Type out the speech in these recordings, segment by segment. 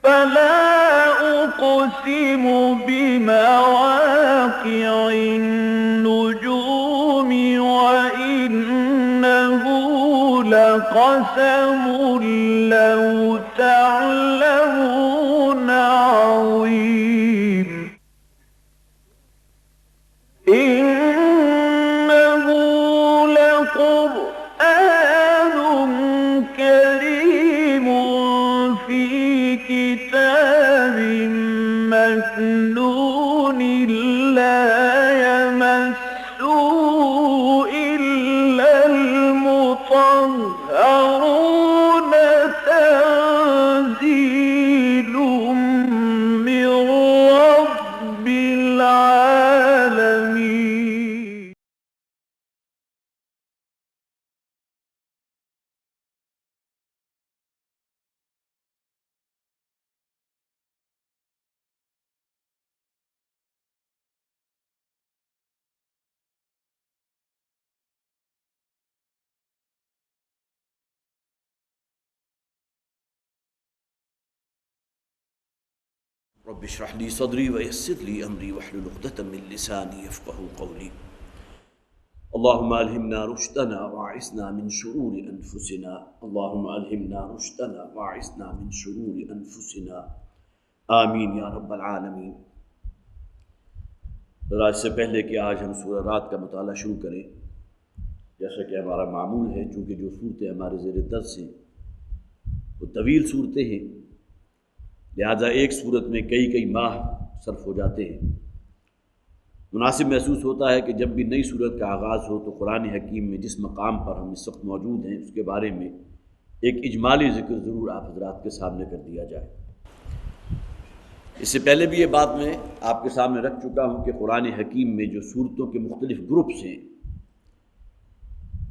فلا أقسم بمواقع النجوم وإنه لقسم لو تعلمون عظيم إنه لقرآن كريم في كتاب مكنون لا يمسه إلا المطهرون تنزيل من رب العالمين. رب اشرح لي صدري ويسر لي أمري واحلل عقدة من لساني يفقهوا قولي. اللهم ألهمنا رشدنا واعصمنا من شرور أنفسنا. اللهم ألهمنا رشدنا واعصمنا من شرور أنفسنا. آمین یا رب العالمین. آج سے پہلے کہ آج ہم سورہ رات کا مطالعہ شروع کریں، جیسا کہ ہمارا معمول ہے، چونکہ جو صورتیں ہمارے زیر درس ہیں وہ طویل صورتیں ہیں، لہذا ایک صورت میں کئی ماہ صرف ہو جاتے ہیں. مناسب محسوس ہوتا ہے کہ جب بھی نئی صورت کا آغاز ہو تو قرآن حکیم میں جس مقام پر ہم اس وقت موجود ہیں اس کے بارے میں ایک اجمالی ذکر ضرور آپ حضرات کے سامنے کر دیا جائے. اس سے پہلے بھی یہ بات میں آپ کے سامنے رکھ چکا ہوں کہ قرآن حکیم میں جو صورتوں کے مختلف گروپس ہیں،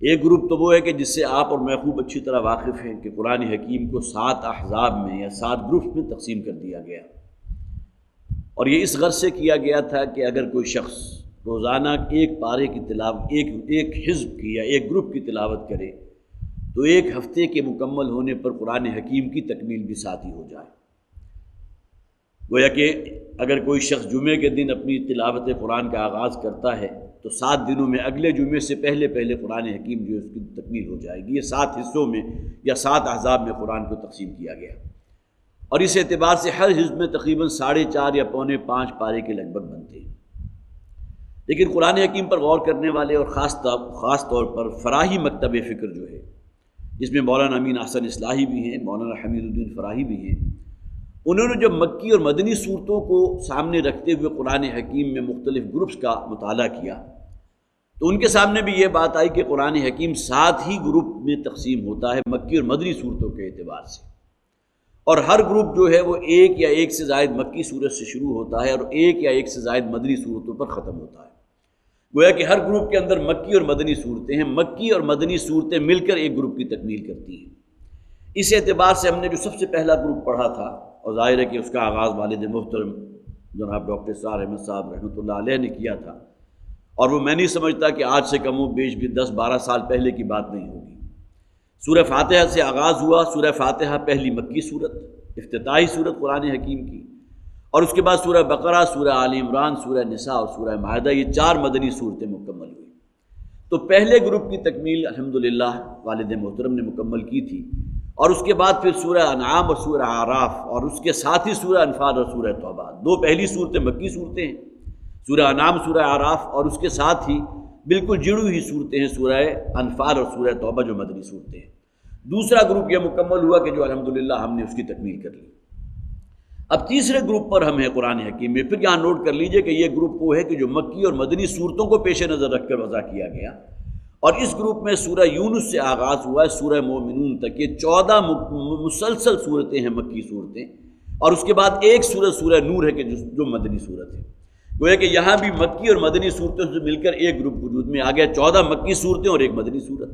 ایک گروپ تو وہ ہے کہ جس سے آپ اور میں خوب اچھی طرح واقف ہیں کہ قرآن حکیم کو 7 احزاب میں یا 7 گروپس میں تقسیم کر دیا گیا، اور یہ اس غرض سے کیا گیا تھا کہ اگر کوئی شخص روزانہ ایک پارے کی تلاوت، ایک حزب کی یا ایک گروپ کی تلاوت کرے تو ایک ہفتے کے مکمل ہونے پر قرآن حکیم کی تکمیل بھی ساتھ ہی ہو جائے. گویا کہ اگر کوئی شخص جمعے کے دن اپنی تلاوت قرآن کا آغاز کرتا ہے تو 7 دنوں میں اگلے جمعے سے پہلے قرآن حکیم جو ہے اس کی تکمیل ہو جائے گی. یہ 7 حصوں میں یا 7 احزاب میں قرآن کو تقسیم کیا گیا، اور اس اعتبار سے ہر حزب میں تقریباً 4.5 یا 4.25 پارے کے لگ بھگ بنتے ہیں. لیکن قرآن حکیم پر غور کرنے والے اور خاص طور پر فراہی مکتب فکر جو ہے، جس میں مولانا امین احسن اصلاحی بھی ہیں، مولانا حمید الدین فراہی بھی ہیں، انہوں نے جو مکی اور مدنی صورتوں کو سامنے رکھتے ہوئے قرآن حکیم میں مختلف گروپس کا مطالعہ کیا تو ان کے سامنے بھی یہ بات آئی کہ قرآن حکیم 7 ہی گروپ میں تقسیم ہوتا ہے مکی اور مدنی صورتوں کے اعتبار سے، اور ہر گروپ جو ہے وہ ایک یا ایک سے زائد مکی صورت سے شروع ہوتا ہے اور ایک یا ایک سے زائد مدنی صورتوں پر ختم ہوتا ہے. گویا کہ ہر گروپ کے اندر مکی اور مدنی صورتیں ہیں، مکی اور مدنی صورتیں مل کر ایک گروپ کی تکمیل کرتی ہیں. اس اعتبار سے ہم نے جو سب سے پہلا گروپ پڑھا تھا، اور ظاہر ہے کہ اس کا آغاز والد محترم جناب ڈاکٹر اسرار احمد صاحب رحمۃ اللہ علیہ نے کیا تھا، اور وہ میں نہیں سمجھتا کہ آج سے کم و بیش بھی 10-12 سال پہلے کی بات نہیں ہوگی. سورہ فاتحہ سے آغاز ہوا. سورہ فاتحہ پہلی مکی صورت، افتتاحی صورت قرآن حکیم کی، اور اس کے بعد سورہ بقرہ، سورہ آل عمران، سورہ نساء اور سورہ مائدہ، یہ 4 مدنی صورتیں مکمل ہوئی. تو پہلے گروپ کی تکمیل الحمدللہ والد محترم نے مکمل کی تھی، اور اس کے بعد پھر سورہ انعام اور سورہ اعراف، اور اس کے ساتھ ہی سورہ انفال اور سورہ توبہ. 2 پہلی صورتیں مکی صورتیں ہیں، سورہ انعام، سورہ اعراف، اور اس کے ساتھ ہی بالکل جڑی ہوئی صورتیں ہیں سورہ انفال اور سورہ توبہ جو مدنی صورتیں ہیں. دوسرا گروپ یہ مکمل ہوا کہ جو الحمدللہ ہم نے اس کی تکمیل کر لی. اب تیسرے گروپ پر ہم ہیں قرآن حکیم میں. پھر یہاں نوٹ کر لیجئے کہ یہ گروپ وہ ہے کہ جو مکی اور مدنی صورتوں کو پیش نظر رکھ کر وضع کیا گیا، اور اس گروپ میں سورہ یونس سے آغاز ہوا ہے سورہ مومنون تک. یہ 14 مسلسل صورتیں ہیں مکی صورتیں، اور اس کے بعد ایک سورہ نور ہے کہ جو مدنی صورت ہے. گویا کہ یہاں بھی مکی اور مدنی صورتوں سے مل کر ایک گروپ وجود میں آ گیا، 14 مکی صورتیں اور ایک مدنی صورت.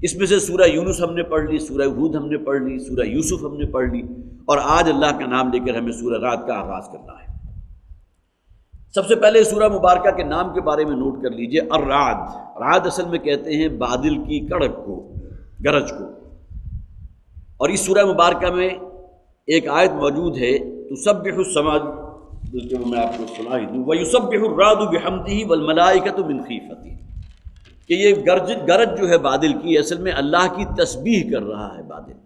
اس میں سے سورہ یونس ہم نے پڑھ لی، سورہ ہود ہم نے پڑھ لی، سورہ یوسف ہم نے پڑھ لی، اور آج اللہ کا نام لے کر ہمیں سورہ رات کا آغاز کرنا ہے. سب سے پہلے سورہ مبارکہ کے نام کے بارے میں نوٹ کر لیجئے. الرعد، رعد اصل میں کہتے ہیں بادل کی کڑک کو، گرج کو. اور اس سورہ مبارکہ میں ایک آیت موجود ہے تسبح السماء، بلکہ وہ میں آپ کو سنا ہی دوں، وَيُسَبِّحُ الرَّعْدُ بِحَمْدِهِ وَالْمَلَائِكَةُ مِنْ خِیفَتِهِ، کہ یہ گرج جو ہے بادل کی اصل میں اللہ کی تسبیح کر رہا ہے بادل،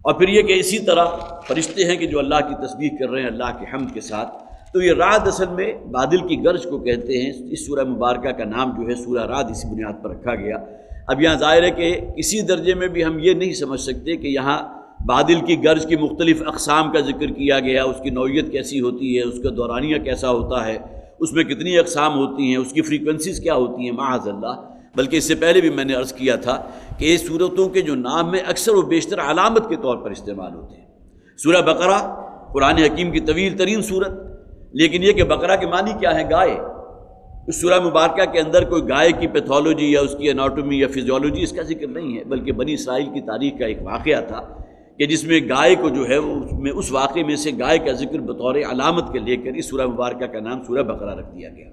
اور پھر یہ کہ اسی طرح فرشتے ہیں کہ جو اللہ کی تسبیح کر رہے ہیں اللہ کی حمد کے ساتھ۔ تو یہ رعد اصل میں بادل کی گرج کو کہتے ہیں۔ اس سورہ مبارکہ کا نام جو ہے سورہ رعد اسی بنیاد پر رکھا گیا۔ اب یہاں ظاہر ہے کہ کسی درجے میں بھی ہم یہ نہیں سمجھ سکتے کہ یہاں بادل کی گرج کی مختلف اقسام کا ذکر کیا گیا، اس کی نوعیت کیسی ہوتی ہے، اس کا دورانیہ کیسا ہوتا ہے، اس میں کتنی اقسام ہوتی ہیں، اس کی فریکوینسیز کیا ہوتی ہیں، معاذ اللہ۔ بلکہ اس سے پہلے بھی میں نے عرض کیا تھا کہ اس صورتوں کے جو نام ہیں اکثر و بیشتر علامت کے طور پر استعمال ہوتے ہیں۔ سورہ بقرہ قرآن حکیم کی طویل ترین صورت، لیکن یہ کہ بقرہ کے معنی کیا ہے؟ گائے۔ اس سورہ مبارکہ کے اندر کوئی گائے کی پیتھولوجی یا اس کی اناٹومی یا فزیولوجی اس کا ذکر نہیں ہے، بلکہ بنی اسرائیل کی تاریخ کا ایک واقعہ تھا کہ جس میں گائے کو جو ہے اس واقعے میں سے گائے کا ذکر بطور علامت کے لے کر اس سورہ مبارکہ کا نام سورہ بقرہ رکھ دیا گیا۔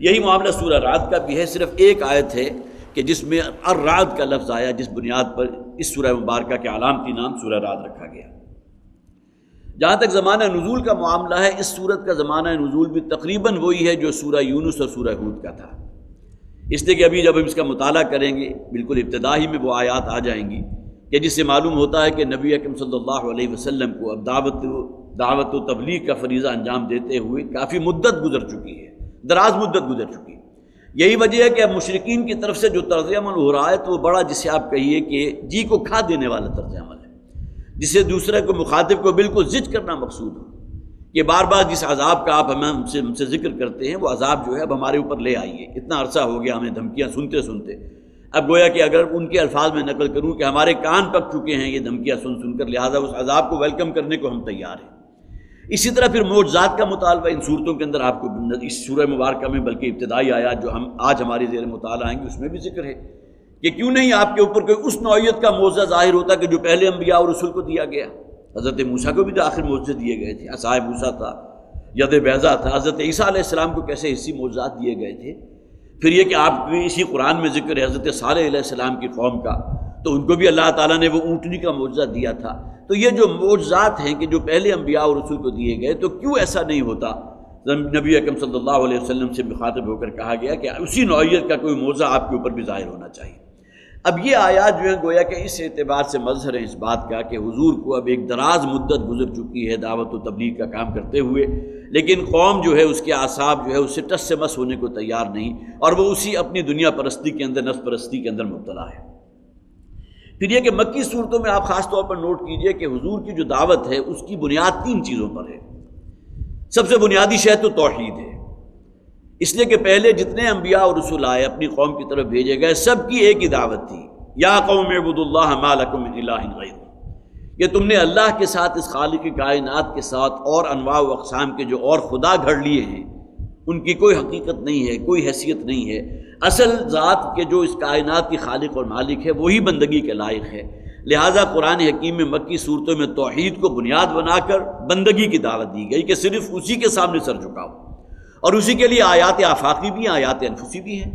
یہی معاملہ سورہ رعد کا بھی ہے، صرف ایک آیت ہے کہ جس میں الرعد کا لفظ آیا، جس بنیاد پر اس سورہ مبارکہ کے علامتی نام سورہ رعد رکھا گیا۔ جہاں تک زمانہ نزول کا معاملہ ہے، اس سورت کا زمانہ نزول بھی تقریباً وہی ہے جو سورہ یونس اور سورہ ہود کا تھا، اس لیے کہ ابھی جب ہم اس کا مطالعہ کریں گے بالکل ابتدا ہی میں وہ آیات آ جائیں گی کہ جس سے معلوم ہوتا ہے کہ نبی اکرم صلی اللہ علیہ وسلم کو اب دعوت و تبلیغ کا فریضہ انجام دیتے ہوئے کافی مدت گزر چکی ہے، دراز مدت گزر چکی ہے۔ یہی وجہ ہے کہ اب مشرکین کی طرف سے جو طرز عمل ہو رہا ہے تو وہ بڑا، جسے آپ کہیے کہ جی کو کھا دینے والا طرز عمل ہے، جسے دوسرے کو مخاطب کو بالکل زج کرنا مقصود ہو کہ بار بار جس عذاب کا آپ ہم سے ذکر کرتے ہیں وہ عذاب جو ہے اب ہمارے اوپر لے آئیے۔ اتنا عرصہ ہو گیا ہمیں دھمکیاں سنتے سنتے، اب گویا کہ اگر ان کے الفاظ میں نقل کروں کہ ہمارے کان پک چکے ہیں یہ دھمکیاں سن سن کر، لہٰذا اس عذاب کو ویلکم کرنے کو ہم تیار ہیں۔ اسی طرح پھر معجزات کا مطالبہ ان صورتوں کے اندر آپ کو اس سورہ مبارکہ میں، بلکہ ابتدائی آیات جو ہم آج ہماری زیر مطالعہ آئیں گے اس میں بھی ذکر ہے کہ کیوں نہیں آپ کے اوپر کوئی اس نوعیت کا معجزہ ظاہر ہوتا کہ جو پہلے انبیاء اور رسول کو دیا گیا۔ حضرت موسیٰ کو بھی تو آخر معجزے دیے گئے تھے، عصائے موسیٰ تھا، ید بیضا تھا۔ حضرت عیسیٰ علیہ السلام کو کیسے حصی معجزات دیے گئے تھے۔ پھر یہ کہ آپ کو اسی قرآن میں ذکر ہے حضرت صالح علیہ السلام کی قوم کا، تو ان کو بھی اللہ تعالیٰ نے وہ اونٹنی کا معجزہ دیا تھا۔ تو یہ جو معجزات ہیں کہ جو پہلے انبیاء اور رسول کو دیے گئے، تو کیوں ایسا نہیں ہوتا؟ نبی اکرم صلی اللہ علیہ وسلم سے مخاطب ہو کر کہا گیا کہ اسی نوعیت کا کوئی معجزہ آپ کے اوپر بھی ظاہر ہونا چاہیے۔ اب یہ آیات جو ہیں گویا کہ اس اعتبار سے مظہر ہے اس بات کا کہ حضور کو اب ایک دراز مدت گزر چکی ہے دعوت و تبلیغ کا کام کرتے ہوئے، لیکن قوم جو ہے اس کے اعصاب جو ہے اس سے ٹس سے مس ہونے کو تیار نہیں، اور وہ اسی اپنی دنیا پرستی کے اندر، نفس پرستی کے اندر مبتلا ہے۔ پھر یہ کہ مکی صورتوں میں آپ خاص طور پر نوٹ کیجئے کہ حضور کی جو دعوت ہے اس کی بنیاد تین چیزوں پر ہے۔ سب سے بنیادی شے تو توحید ہے، اس لیے کہ پہلے جتنے انبیاء اور رسول آئے اپنی قوم کی طرف بھیجے گئے، سب کی ایک ہی دعوت تھی، یا قوم اعبدوا اللہ ما لکم من الہ غیرہ، کہ تم نے اللہ کے ساتھ، اس خالق کائنات کے ساتھ اور انواع و اقسام کے جو اور خدا گھڑ لیے ہیں ان کی کوئی حقیقت نہیں ہے، کوئی حیثیت نہیں ہے۔ اصل ذات کے جو اس کائنات کی خالق اور مالک ہے وہی بندگی کے لائق ہے۔ لہٰذا قرآن حکیم میں مکی صورتوں میں توحید کو بنیاد بنا کر بندگی کی دعوت دی گئی کہ صرف اسی کے سامنے سر جھکاؤ، اور اسی کے لیے آیات آفاقی بھی ہیں، آیات انفسی بھی ہیں۔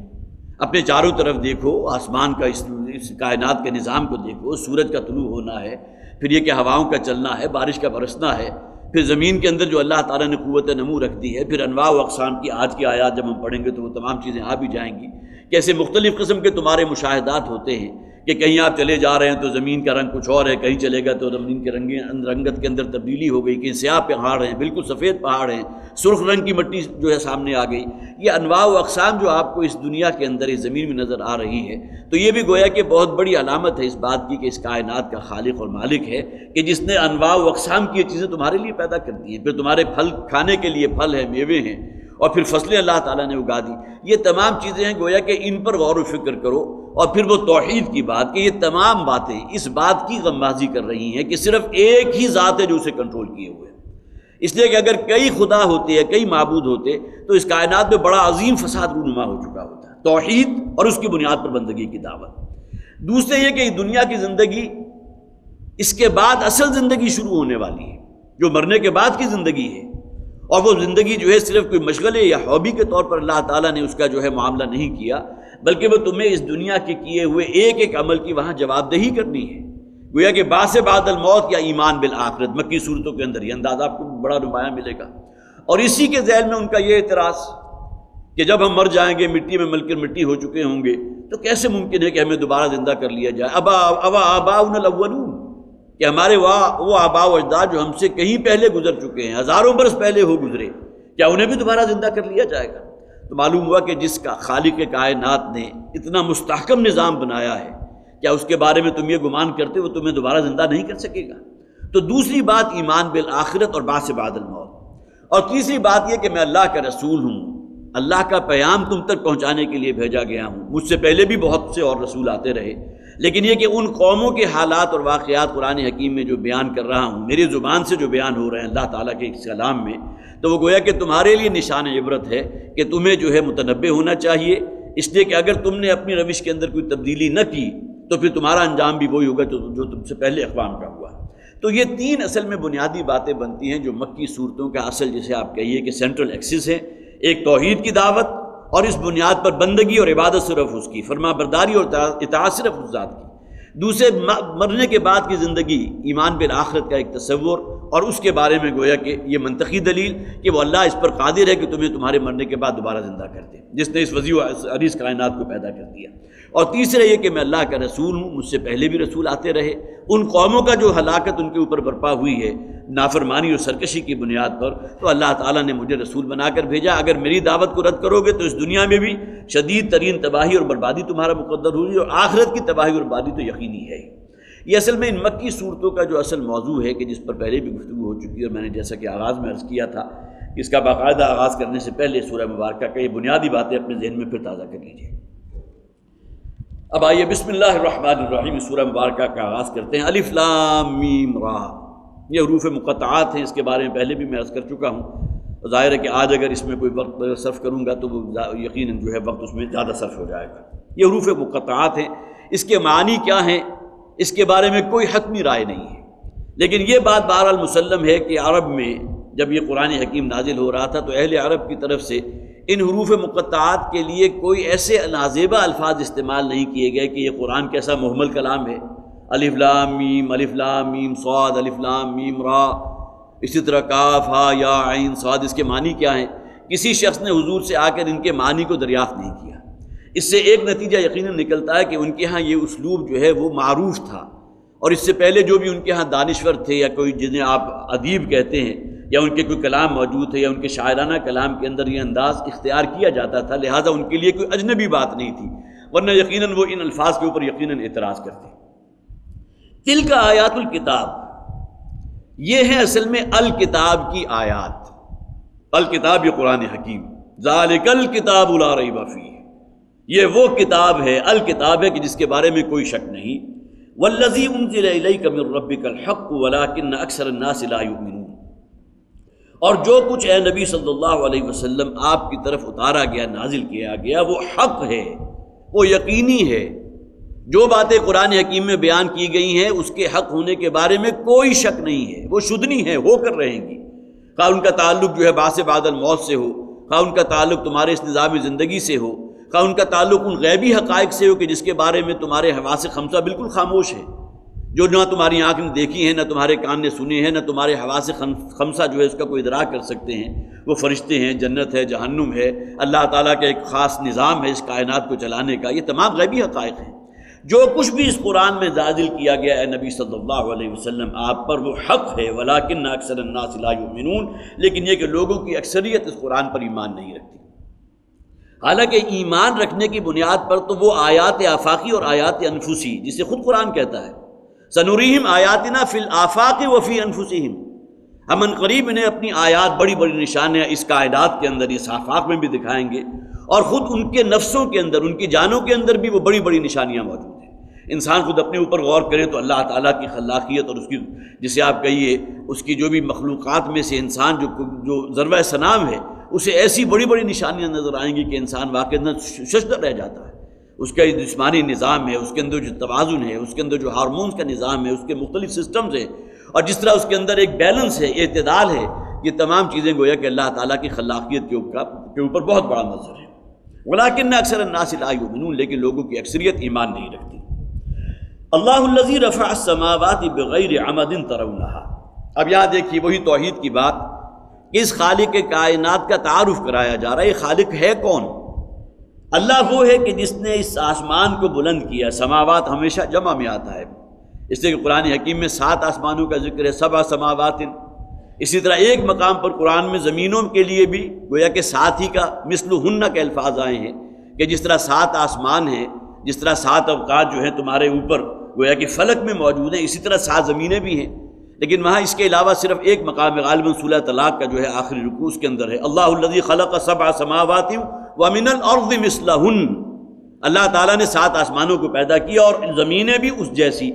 اپنے چاروں طرف دیکھو، آسمان کا اس کائنات کے نظام کو دیکھو، سورج کا طلوع ہونا ہے، پھر یہ کہ ہواؤں کا چلنا ہے، بارش کا برسنا ہے، پھر زمین کے اندر جو اللہ تعالیٰ نے قوت نمو رکھ دی ہے، پھر انواع و اقسام کی آج کی آیات جب ہم پڑھیں گے تو وہ تمام چیزیں آ بھی جائیں گی۔ کیسے مختلف قسم کے تمہارے مشاہدات ہوتے ہیں کہ کہیں آپ چلے جا رہے ہیں تو زمین کا رنگ کچھ اور ہے، کہیں چلے گا تو زمین کے رنگت کے اندر تبدیلی ہو گئی، کہیں سیاہ پہاڑ ہیں، بالکل سفید پہاڑ ہیں، سرخ رنگ کی مٹی جو ہے سامنے آ گئی۔ یہ انواع و اقسام جو آپ کو اس دنیا کے اندر اس زمین میں نظر آ رہی ہے، تو یہ بھی گویا کہ بہت بڑی علامت ہے اس بات کی کہ اس کائنات کا خالق اور مالک ہے کہ جس نے انواع و اقسام کی یہ چیزیں تمہارے لیے پیدا کر دی ہیں۔ پھر تمہارے پھل کھانے کے لیے پھل ہیں، میوے ہیں، اور پھر فصلیں اللہ تعالیٰ نے اگا دی۔ یہ تمام چیزیں ہیں گویا کہ ان پر غور و فکر کرو، اور پھر وہ توحید کی بات کہ یہ تمام باتیں اس بات کی غمازی کر رہی ہیں کہ صرف ایک ہی ذات ہے جو اسے کنٹرول کیے ہوئے ہے۔ اس لیے کہ اگر کئی خدا ہوتے ہیں، کئی معبود ہوتے، تو اس کائنات میں بڑا عظیم فساد رونما ہو چکا ہوتا ہے۔ توحید اور اس کی بنیاد پر بندگی کی دعوت۔ دوسرے یہ کہ دنیا کی زندگی، اس کے بعد اصل زندگی شروع ہونے والی ہے جو مرنے کے بعد کی زندگی ہے، اور وہ زندگی جو ہے صرف کوئی مشغلے یا ہابی کے طور پر اللہ تعالیٰ نے اس کا جو ہے معاملہ نہیں کیا، بلکہ وہ تمہیں اس دنیا کے کیے ہوئے ایک ایک عمل کی وہاں جواب دہی کرنی ہے۔ گویا کہ بعث بعد الموت یا ایمان بالآخرت مکی صورتوں کے اندر یہ انداز آپ کو بڑا نمایاں ملے گا۔ اور اسی کے ذیل میں ان کا یہ اعتراض کہ جب ہم مر جائیں گے، مٹی میں مل کر مٹی ہو چکے ہوں گے، تو کیسے ممکن ہے کہ ہمیں دوبارہ زندہ کر لیا جائے؟ اوا آباؤنا الاولون، کہ ہمارے وہ آباء و اجداد جو ہم سے کہیں پہلے گزر چکے ہیں، ہزاروں برس پہلے ہو گزرے، کیا انہیں بھی دوبارہ زندہ کر لیا جائے گا؟ تو معلوم ہوا کہ جس کا خالق کائنات نے اتنا مستحکم نظام بنایا ہے، کیا اس کے بارے میں تم یہ گمان کرتے وہ تمہیں دوبارہ زندہ نہیں کر سکے گا؟ تو دوسری بات ایمان بالآخرت اور بعث بعد الموت، اور تیسری بات یہ کہ میں اللہ کا رسول ہوں، اللہ کا پیغام تم تک پہنچانے کے لیے بھیجا گیا ہوں۔ مجھ سے پہلے بھی بہت سے اور رسول آتے رہے، لیکن یہ کہ ان قوموں کے حالات اور واقعات قرآن حکیم میں جو بیان کر رہا ہوں، میری زبان سے جو بیان ہو رہے ہیں اللہ تعالیٰ کے اس کلام میں، تو وہ گویا کہ تمہارے لیے نشان عبرت ہے کہ تمہیں جو ہے متنبہ ہونا چاہیے، اس لیے کہ اگر تم نے اپنی روش کے اندر کوئی تبدیلی نہ کی تو پھر تمہارا انجام بھی وہی ہوگا جو تم سے پہلے اقوام کا ہوا۔ تو یہ تین اصل میں بنیادی باتیں بنتی ہیں جو مکی صورتوں کا اصل جسے آپ کہیے کہ سینٹرل ایکسس ہے۔ ایک توحید کی دعوت، اور اس بنیاد پر بندگی اور عبادت صرف اس کی، فرما برداری اور اطاعت صرف اس ذات کی۔ دوسرے مرنے کے بعد کی زندگی، ایمان بالآخرت کا ایک تصور، اور اس کے بارے میں گویا کہ یہ منطقی دلیل کہ وہ اللہ اس پر قادر ہے کہ تمہیں تمہارے مرنے کے بعد دوبارہ زندہ کر دے، جس نے اس وسیع و عریض کائنات کو پیدا کر دیا۔ اور تیسرا یہ کہ میں اللہ کا رسول ہوں، مجھ سے پہلے بھی رسول آتے رہے، ان قوموں کا جو ہلاکت ان کے اوپر برپا ہوئی ہے نافرمانی اور سرکشی کی بنیاد پر، تو اللہ تعالیٰ نے مجھے رسول بنا کر بھیجا۔ اگر میری دعوت کو رد کرو گے تو اس دنیا میں بھی شدید ترین تباہی اور بربادی تمہارا مقدر ہوگی، اور آخرت کی تباہی اور بربادی تو یقینی ہے۔ یہ اصل میں ان مکی صورتوں کا جو اصل موضوع ہے کہ جس پر پہلے بھی گفتگو ہو چکی ہے، اور میں نے جیسا کہ آغاز میں عرض کیا تھا کہ اس کا باقاعدہ آغاز کرنے سے پہلے سورہ مبارکہ کا یہ بنیادی باتیں اپنے ذہن میں پھر تازہ کر لیجیے۔ اب آئیے بسم اللہ الرحمن الرحیم سورہ مبارکہ کا آغاز کرتے ہیں۔ الف لام میم را، یہ حروف مقطعات ہیں، اس کے بارے میں پہلے بھی میں عرض کر چکا ہوں۔ ظاہر ہے کہ آج اگر اس میں کوئی وقت صرف کروں گا تو وہ یقیناً جو ہے وقت اس میں زیادہ صرف ہو جائے گا۔ یہ حروف مقطعات ہیں، اس کے معنی کیا ہیں اس کے بارے میں کوئی حتمی رائے نہیں ہے، لیکن یہ بات بہرحال مسلم ہے کہ عرب میں جب یہ قرآن حکیم نازل ہو رہا تھا تو اہل عرب کی طرف سے ان حروف مقطعات کے لیے کوئی ایسے نازیبہ الفاظ استعمال نہیں کیے گئے کہ یہ قرآن کیسا محمل کلام ہے، الف لام میم صاد الف لام میم را، اسی طرح کاف ہا یا عین صاد، اس کے معنی کیا ہیں؟ کسی شخص نے حضور سے آ کر ان کے معنی کو دریافت نہیں کیا۔ اس سے ایک نتیجہ یقیناً نکلتا ہے کہ ان کے ہاں یہ اسلوب جو ہے وہ معروف تھا، اور اس سے پہلے جو بھی ان کے ہاں دانشور تھے یا کوئی جنہیں آپ ادیب کہتے ہیں، یا ان کے کوئی کلام موجود تھے یا ان کے شاعرانہ کلام کے اندر یہ انداز اختیار کیا جاتا تھا، لہٰذا ان کے لیے کوئی اجنبی بات نہیں تھی، ورنہ یقیناً وہ ان الفاظ کے اوپر یقیناً اعتراض کرتے۔ تلک آیات الکتاب، یہ ہے اصل میں الکتاب کی آیات۔ الکتاب یہ قرآن حکیم، ذالک الکتاب لا ریب فیہ، یہ وہ کتاب ہے، الکتاب ہے کہ جس کے بارے میں کوئی شک نہیں۔ والذی انزل الیک من ربک الحق ولکن اکثر الناس لا یؤمنون، اور جو کچھ اے نبی صلی اللہ علیہ وسلم آپ کی طرف اتارا گیا، نازل کیا گیا، وہ حق ہے، وہ یقینی ہے۔ جو باتیں قرآن حکیم میں بیان کی گئی ہیں اس کے حق ہونے کے بارے میں کوئی شک نہیں ہے، وہ شدنی ہے، ہو کر رہیں گی، خواہ ان کا تعلق جو ہے بعث بعد الموت سے ہو، خواہ ان کا تعلق تمہارے اس نظام زندگی سے ہو، خواہ ان کا تعلق ان غیبی حقائق سے ہو کہ جس کے بارے میں تمہارے حواس خمسہ بالکل خاموش ہے، جو نہ تمہاری آنکھ نے دیکھی ہے، نہ تمہارے کان نے سنی ہے، نہ تمہارے حواس خمسہ جو ہے اس کا کوئی ادراک کر سکتے ہیں۔ وہ فرشتے ہیں، جنت ہے، جہنم ہے، اللہ تعالیٰ کا ایک خاص نظام ہے اس کائنات کو چلانے کا، یہ تمام غیبی حقائق ہیں۔ جو کچھ بھی اس قرآن میں نازل کیا گیا ہے نبی صلی اللہ علیہ وسلم آپ پر، وہ حق ہے، ولیکن اکثر الناس لا یؤمنون، لیکن یہ کہ لوگوں کی اکثریت اس قرآن پر ایمان نہیں رکھتی۔ حالانکہ ایمان رکھنے کی بنیاد پر تو وہ آیات آفاقی اور آیات انفسی جسے خود قرآن کہتا ہے، سنریہم آیاتنا فی الآفاق وفی انفسہم، ہم ان قریب انہیں اپنی آیات، بڑی بڑی نشانیاں اس کائنات کے اندر، اس آفاق میں بھی دکھائیں گے، اور خود ان کے نفسوں کے اندر، ان کی جانوں کے اندر بھی وہ بڑی بڑی نشانیاں موجود ہیں۔ انسان خود اپنے اوپر غور کرے تو اللہ تعالیٰ کی خلاقیت اور اس کی، جسے آپ کہیے اس کی جو بھی مخلوقات میں سے انسان جو ذروہ سنام ہے، اسے ایسی بڑی بڑی نشانیاں نظر آئیں گی کہ انسان واقعی ششدر رہ جاتا ہے۔ اس کا جسمانی نظام ہے، اس کے اندر جو توازن ہے، اس کے اندر جو ہارمونز کا نظام ہے، اس کے مختلف سسٹمز ہیں، اور جس طرح اس کے اندر ایک بیلنس ہے، اعتدال ہے، یہ تمام چیزیں گویا کہ اللہ تعالیٰ کی خلاقیت کے اوپر بہت بڑا نظر ہے۔ ولیکن اکثر الناس لا یؤمنون، لیکن لوگوں کی اکثریت ایمان نہیں رکھتی۔ اللہ الذی رفع السماوات بغیر عمد ترونہا. اب یہاں دیکھیے وہی توحید کی بات کہ اس خالق کائنات کا تعارف کرایا جا رہا ہے. یہ خالق ہے کون؟ اللہ وہ ہے کہ جس نے اس آسمان کو بلند کیا. سماوات ہمیشہ جمع میں آتا ہے، اس لیے کہ قرآن حکیم میں 7 آسمانوں کا ذکر ہے، 7 سماوات. اسی طرح ایک مقام پر قرآن میں زمینوں کے لیے بھی گویا کہ 7 ہی کا مثلہن کے الفاظ آئے ہیں کہ جس طرح 7 آسمان ہیں، جس طرح 7 اوقات جو ہیں تمہارے اوپر گویا کہ فلک میں موجود ہیں، اسی طرح 7 زمینیں بھی ہیں. لیکن وہاں اس کے علاوہ صرف ایک مقام غالباً سورہ طلاق کا جو ہے آخری رکوع اس کے اندر ہے، اللہ الذی خلق 7 سماوات ومن الارض مثلہن. اللہ تعالیٰ نے 7 آسمانوں کو پیدا کیا اور زمینیں بھی اس جیسی.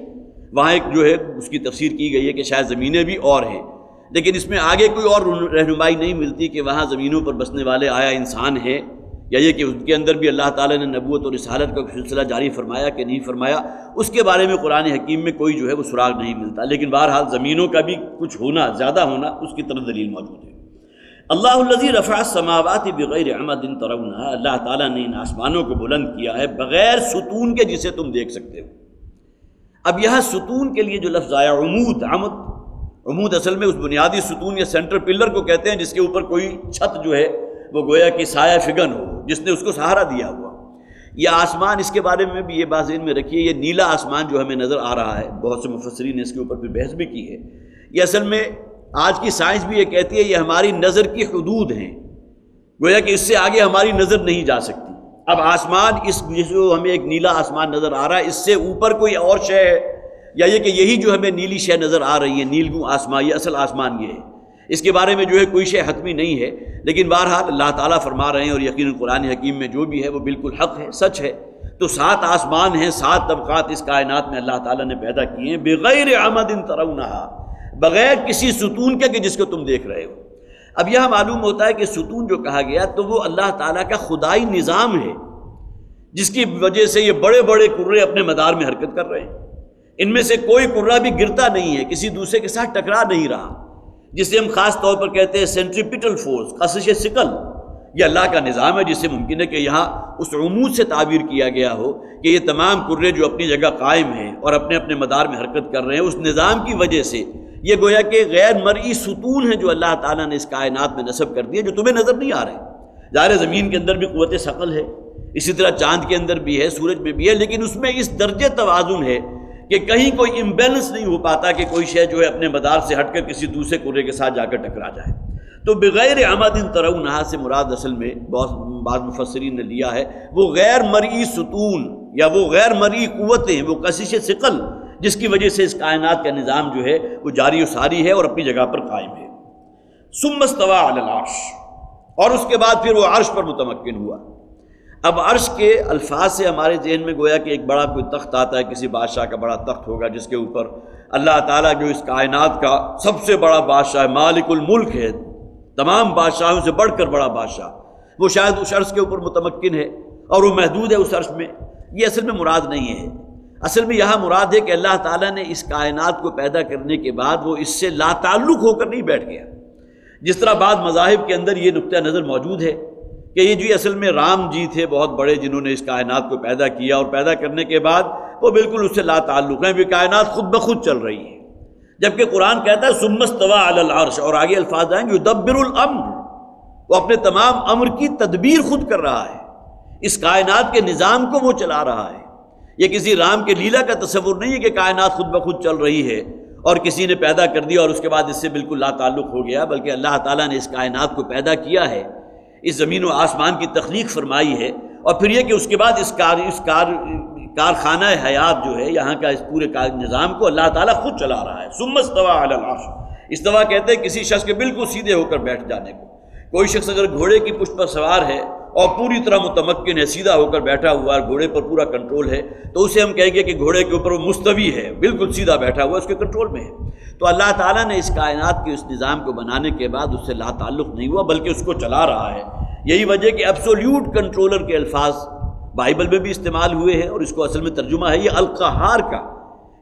وہاں ایک جو ہے اس کی تفسیر کی گئی ہے کہ شاید زمینیں بھی اور ہیں، لیکن اس میں آگے کوئی اور رہنمائی نہیں ملتی کہ وہاں زمینوں پر بسنے والے آیا انسان ہے یا یہ کہ ان کے اندر بھی اللہ تعالیٰ نے نبوت اور رسالت کا سلسلہ جاری فرمایا کہ نہیں فرمایا. اس کے بارے میں قرآن حکیم میں کوئی جو ہے وہ سراغ نہیں ملتا. لیکن بہرحال زمینوں کا بھی کچھ ہونا، زیادہ ہونا، اس کی طرف دلیل موجود ہے. اللہ الذی رفع السماوات بغیر عمد ترونہا. اللہ تعالیٰ نے ان آسمانوں کو بلند کیا ہے بغیر ستون کے جسے تم دیکھ سکتے ہو. اب یہاں ستون کے لیے جو لفظ آیا عمود، عمود اصل میں اس بنیادی ستون یا سینٹر پلر کو کہتے ہیں جس کے اوپر کوئی چھت جو ہے وہ گویا کہ سایہ فگن ہو، جس نے اس کو سہارا دیا ہوا. یہ آسمان، اس کے بارے میں بھی یہ بات ذہن میں رکھیے، یہ نیلا آسمان جو ہمیں نظر آ رہا ہے، بہت سے مفسرین نے اس کے اوپر بھی بحث بھی کی ہے. یہ اصل میں آج کی سائنس بھی یہ کہتی ہے یہ ہماری نظر کی حدود ہیں، گویا کہ اس سے آگے ہماری نظر نہیں جا سکتی. اب آسمان اس جو ہمیں ایک نیلا آسمان نظر آ رہا ہے، اس سے اوپر کوئی اور شے ہے یا یہ کہ یہی جو ہمیں نیلی شے نظر آ رہی ہے، نیلگوں آسمان، یہ اصل آسمان یہ ہے. اس کے بارے میں جو ہے کوئی شے حتمی نہیں ہے. لیکن بہرحال اللہ تعالیٰ فرما رہے ہیں اور یقیناً قرآن حکیم میں جو بھی ہے وہ بالکل حق ہے، سچ ہے. تو 7 آسمان ہیں، 7 طبقات اس کائنات میں اللہ تعالیٰ نے پیدا کیے ہیں بغیر عمد ترونہا، بغیر کسی ستون کے کہ جس کو تم دیکھ رہے ہو. اب یہاں معلوم ہوتا ہے کہ ستون جو کہا گیا تو وہ اللہ تعالیٰ کا خدائی نظام ہے جس کی وجہ سے یہ بڑے بڑے کرے اپنے مدار میں حرکت کر رہے ہیں. ان میں سے کوئی کرہ بھی گرتا نہیں ہے، کسی دوسرے کے ساتھ ٹکرا نہیں رہا، جسے ہم خاص طور پر کہتے ہیں سینٹریپیٹل فورس، کشش ثقل. یہ اللہ کا نظام ہے جس سے ممکن ہے کہ یہاں اس عمود سے تعبیر کیا گیا ہو کہ یہ تمام کرے جو اپنی جگہ قائم ہیں اور اپنے اپنے مدار میں حرکت کر رہے ہیں، اس نظام کی وجہ سے یہ گویا کہ غیر مرئی ستون ہیں جو اللہ تعالیٰ نے اس کائنات میں نصب کر دیے، جو تمہیں نظر نہیں آ رہے. ظاہر زمین کے اندر بھی قوت ثقل ہے، اسی طرح چاند کے اندر بھی ہے، سورج میں بھی ہے، لیکن اس میں اس درجے توازن ہے کہ کہیں کوئی امبیلنس نہیں ہو پاتا کہ کوئی شے جو ہے اپنے مدار سے ہٹ کر کسی دوسرے کرے کے ساتھ جا کر ٹکرا جائے. تو بغیر عمد ترونہا سے مراد اصل میں بعض مفسرین نے لیا ہے وہ غیر مرئی ستون یا وہ غیر مرئی قوتیں، وہ کشش ثقل جس کی وجہ سے اس کائنات کا نظام جو ہے وہ جاری و ساری ہے اور اپنی جگہ پر قائم ہے. ثم استوى علی العرش، اور اس کے بعد پھر وہ عرش پر متمکن ہوا. اب عرش کے الفاظ سے ہمارے ذہن میں گویا کہ ایک بڑا کوئی تخت آتا ہے، کسی بادشاہ کا بڑا تخت ہوگا جس کے اوپر اللہ تعالیٰ جو اس کائنات کا سب سے بڑا بادشاہ ہے، مالک الملک ہے، تمام بادشاہوں سے بڑھ کر بڑا بادشاہ، وہ شاید اس عرش کے اوپر متمکن ہے اور وہ محدود ہے اس عرش میں. یہ اصل میں مراد نہیں ہے. اصل میں یہاں مراد ہے کہ اللہ تعالیٰ نے اس کائنات کو پیدا کرنے کے بعد وہ اس سے لا تعلق ہو کر نہیں بیٹھ گیا. جس طرح بعض مذاہب کے اندر یہ نقطہ نظر موجود ہے کہ یہ جو اصل میں رام جی تھے بہت بڑے، جنہوں نے اس کائنات کو پیدا کیا اور پیدا کرنے کے بعد وہ بالکل اس سے لا تعلق ہیں، وہ کائنات خود بخود چل رہی ہے. جبکہ قرآن کہتا ہے ثم استوى علی العرش، اور آگے الفاظ آئیں گے یدبر الامر، وہ اپنے تمام امر کی تدبیر خود کر رہا ہے، اس کائنات کے نظام کو وہ چلا رہا ہے. یہ کسی رام کے لیلا کا تصور نہیں ہے کہ کائنات خود بخود چل رہی ہے اور کسی نے پیدا کر دیا اور اس کے بعد اس سے بالکل لا تعلق ہو گیا، بلکہ اللہ تعالیٰ نے اس کائنات کو پیدا کیا ہے، اس زمین و آسمان کی تخلیق فرمائی ہے، اور پھر یہ کہ اس کے بعد اس کارخانہ حیات جو ہے یہاں کا اس پورے نظام کو اللہ تعالیٰ خود چلا رہا ہے. ثم استوى علی العرش، استوا کہتے ہیں کسی شخص کے بالکل سیدھے ہو کر بیٹھ جانے کو. کوئی شخص اگر گھوڑے کی پشت پر سوار ہے اور پوری طرح متمکن ہے، سیدھا ہو کر بیٹھا ہوا ہے، گھوڑے پر پورا کنٹرول ہے، تو اسے ہم کہیں گے کہ گھوڑے کے اوپر وہ مستوی ہے، بالکل سیدھا بیٹھا ہوا ہے، اس کے کنٹرول میں ہے. تو اللہ تعالیٰ نے اس کائنات کے اس نظام کو بنانے کے بعد اس سے لا تعلق نہیں ہوا بلکہ اس کو چلا رہا ہے. یہی وجہ کہ ایبسولوٹ کنٹرولر کے الفاظ بائبل میں بھی استعمال ہوئے ہیں، اور اس کو اصل میں ترجمہ ہے یہ القہار کا،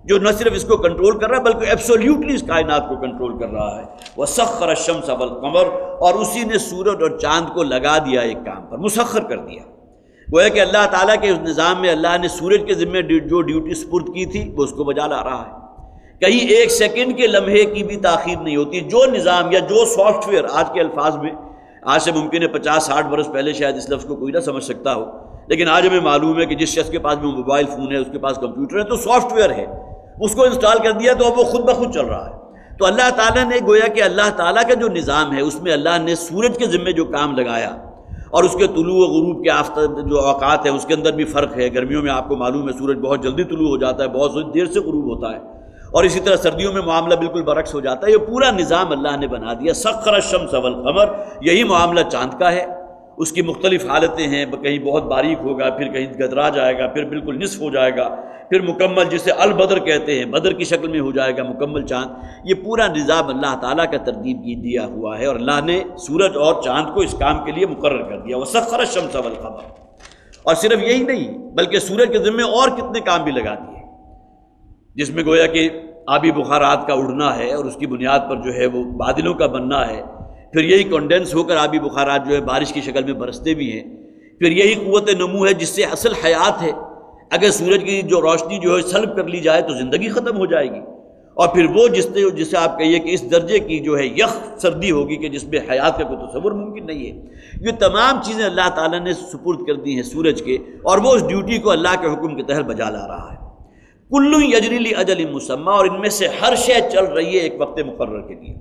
جو نہ صرف اس کو کنٹرول کر رہا ہے بلکہ ایبسولوٹلی اس کائنات کو کنٹرول کر رہا ہے. وسخر الشمس والقمر، اور اسی نے سورج اور چاند کو لگا دیا ایک کام پر، مسخر کر دیا. گویا کہ اللہ تعالیٰ کے اس نظام میں اللہ نے سورج کے ذمے جو ڈیوٹی سپرد کی تھی وہ اس کو بجا لا رہا ہے. کہیں ایک سیکنڈ کے لمحے کی بھی تاخیر نہیں ہوتی. جو نظام یا جو سافٹ ویئر آج کے الفاظ میں، آج سے ممکن ہے 50-60 برس پہلے شاید اس لفظ کو کوئی نہ سمجھ سکتا ہو، لیکن آج ہمیں معلوم ہے کہ جس شخص کے پاس بھی موبائل فون ہے، اس کے پاس کمپیوٹر ہے، تو سافٹ ویئر ہے، اس کو انسٹال کر دیا تو اب وہ خود بخود چل رہا ہے. تو اللہ تعالیٰ نے گویا کہ اللہ تعالیٰ کا جو نظام ہے اس میں اللہ نے سورج کے ذمے جو کام لگایا، اور اس کے طلوع و غروب کے آفتاب جو اوقات ہیں اس کے اندر بھی فرق ہے. گرمیوں میں آپ کو معلوم ہے سورج بہت جلدی طلوع ہو جاتا ہے، بہت دیر سے غروب ہوتا ہے، اور اسی طرح سردیوں میں معاملہ بالکل برعکس ہو جاتا ہے. یہ پورا نظام اللہ نے بنا دیا. سخر الشمس والقمر، یہی معاملہ چاند کا ہے. اس کی مختلف حالتیں ہیں، کہیں بہت باریک ہوگا، پھر کہیں گدرا جائے گا، پھر بالکل نصف ہو جائے گا، پھر مکمل جسے البدر کہتے ہیں بدر کی شکل میں ہو جائے گا مکمل چاند. یہ پورا نظام اللہ تعالیٰ کا ترتیب کی دیا ہوا ہے، اور اللہ نے سورج اور چاند کو اس کام کے لیے مقرر کر دیا. وسخر الشمس والقمر. اور صرف یہی نہیں بلکہ سورج کے ذمے اور کتنے کام بھی لگا دیے، جس میں گویا کہ آبی بخارات کا اڑنا ہے، اور اس کی بنیاد پر جو ہے وہ بادلوں کا بننا ہے. پھر یہی کنڈنس ہو کر آبی بخارات جو ہے بارش کی شکل میں برستے بھی ہیں. پھر یہی قوت نمو ہے جس سے اصل حیات ہے. اگر سورج کی جو روشنی جو ہے سلب کر لی جائے تو زندگی ختم ہو جائے گی. اور پھر وہ جسے آپ کہیے کہ اس درجے کی جو ہے یخ سردی ہوگی کہ جس میں حیات کا کوئی تصور ممکن نہیں ہے. یہ تمام چیزیں اللہ تعالیٰ نے سپرد کر دی ہیں سورج کے، اور وہ اس ڈیوٹی کو اللہ کے حکم کے تحت بجا لا رہا ہے. کل یجری لاجل مسمى، اور ان میں سے ہر شے چل رہی ہے ایک وقت مقرر کے لیے.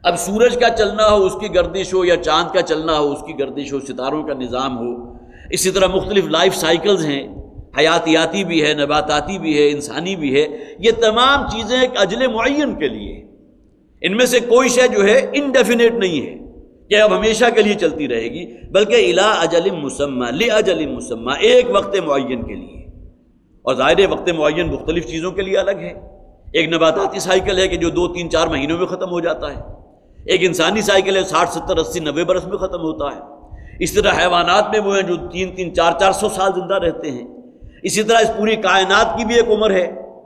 اب سورج کا چلنا ہو اس کی گردش ہو، یا چاند کا چلنا ہو اس کی گردش ہو، ستاروں کا نظام ہو، اسی طرح مختلف لائف سائیکلز ہیں، حیاتیاتی بھی ہے، نباتاتی بھی ہے، انسانی بھی ہے. یہ تمام چیزیں ایک اجل معین کے لیے. ان میں سے کوئی شے جو ہے انڈیفینیٹ نہیں ہے کہ اب ہمیشہ کے لیے چلتی رہے گی، بلکہ الی اجل مسمى، لاجل مسمى، ایک وقت معین کے لیے. اور ظاہر وقت معین مختلف چیزوں کے لیے الگ ہے. ایک نباتاتی سائیکل ہے کہ جو 2-3-4 مہینوں میں ختم ہو جاتا ہے. ایک انسانی سائیکل ہے 60-70-80-90 برس میں ختم ہوتا ہے. اس طرح حیوانات میں وہ ہیں جو 300-400 سال زندہ رہتے ہیں. اسی طرح اس پوری کائنات کی بھی ایک عمر ہے،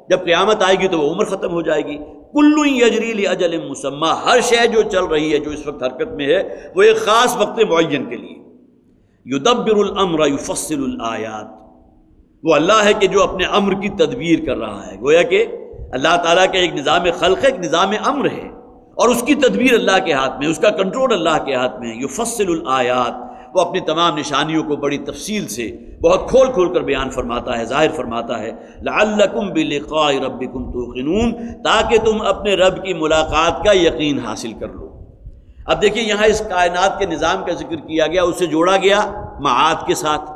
جب قیامت آئے گی تو وہ عمر ختم ہو جائے گی. کل یجری لاجل مسمى، ہر شے جو چل رہی ہے جو اس وقت حرکت میں ہے وہ ایک خاص وقت معین کے لیے. یدبر الامر یفصل الآیات، وہ اللہ ہے کہ جو اپنے امر کی تدبیر کر رہا ہے. گویا کہ اللہ تعالیٰ کا ایک نظام خلق ہے، ایک نظام امر ہے، اور اس کی تدبیر اللہ کے ہاتھ میں، اس کا کنٹرول اللہ کے ہاتھ میں ہے. یفصل الآیات، وہ اپنی تمام نشانیوں کو بڑی تفصیل سے بہت کھول کھول کر بیان فرماتا ہے، ظاہر فرماتا ہے. لعلکم بلقاء ربکم توقنون، تاکہ تم اپنے رب کی ملاقات کا یقین حاصل کر لو. اب دیکھیے یہاں اس کائنات کے نظام کا ذکر کیا گیا، اسے جوڑا گیا معاد کے ساتھ،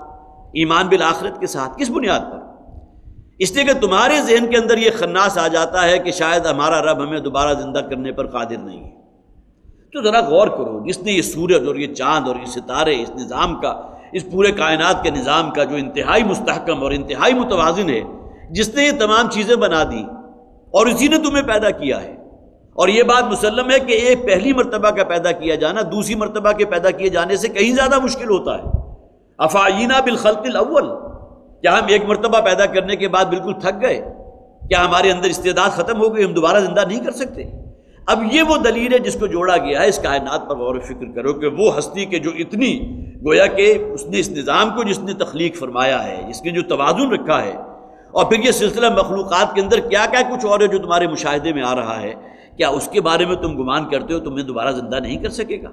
ایمان بالآخرت کے ساتھ. کس بنیاد پر؟ اس لیے کہ تمہارے ذہن کے اندر یہ خناس آ جاتا ہے کہ شاید ہمارا رب ہمیں دوبارہ زندہ کرنے پر قادر نہیں ہے. تو ذرا غور کرو، جس نے یہ سورج اور یہ چاند اور یہ ستارے، اس نظام کا، اس پورے کائنات کے نظام کا جو انتہائی مستحکم اور انتہائی متوازن ہے، جس نے یہ تمام چیزیں بنا دی اور اسی نے تمہیں پیدا کیا ہے. اور یہ بات مسلم ہے کہ ایک پہلی مرتبہ کا پیدا کیا جانا دوسری مرتبہ کے پیدا کیے جانے سے کہیں زیادہ مشکل ہوتا ہے. افعینا بالخلق الاول، کیا ہم ایک مرتبہ پیدا کرنے کے بعد بالکل تھک گئے؟ کیا ہمارے اندر استعداد ختم ہو گئی، ہم دوبارہ زندہ نہیں کر سکتے؟ اب یہ وہ دلیل ہے جس کو جوڑا گیا ہے. اس کائنات پر غور و فکر کرو کہ وہ ہستی کے جو اتنی گویا کہ اس نے اس نظام کو جس نے تخلیق فرمایا ہے، جس نے جو توازن رکھا ہے، اور پھر یہ سلسلہ مخلوقات کے اندر کیا کیا کچھ اور ہے جو تمہارے مشاہدے میں آ رہا ہے، کیا اس کے بارے میں تم گمان کرتے ہو تمہیں دوبارہ زندہ نہیں کر سکے گا؟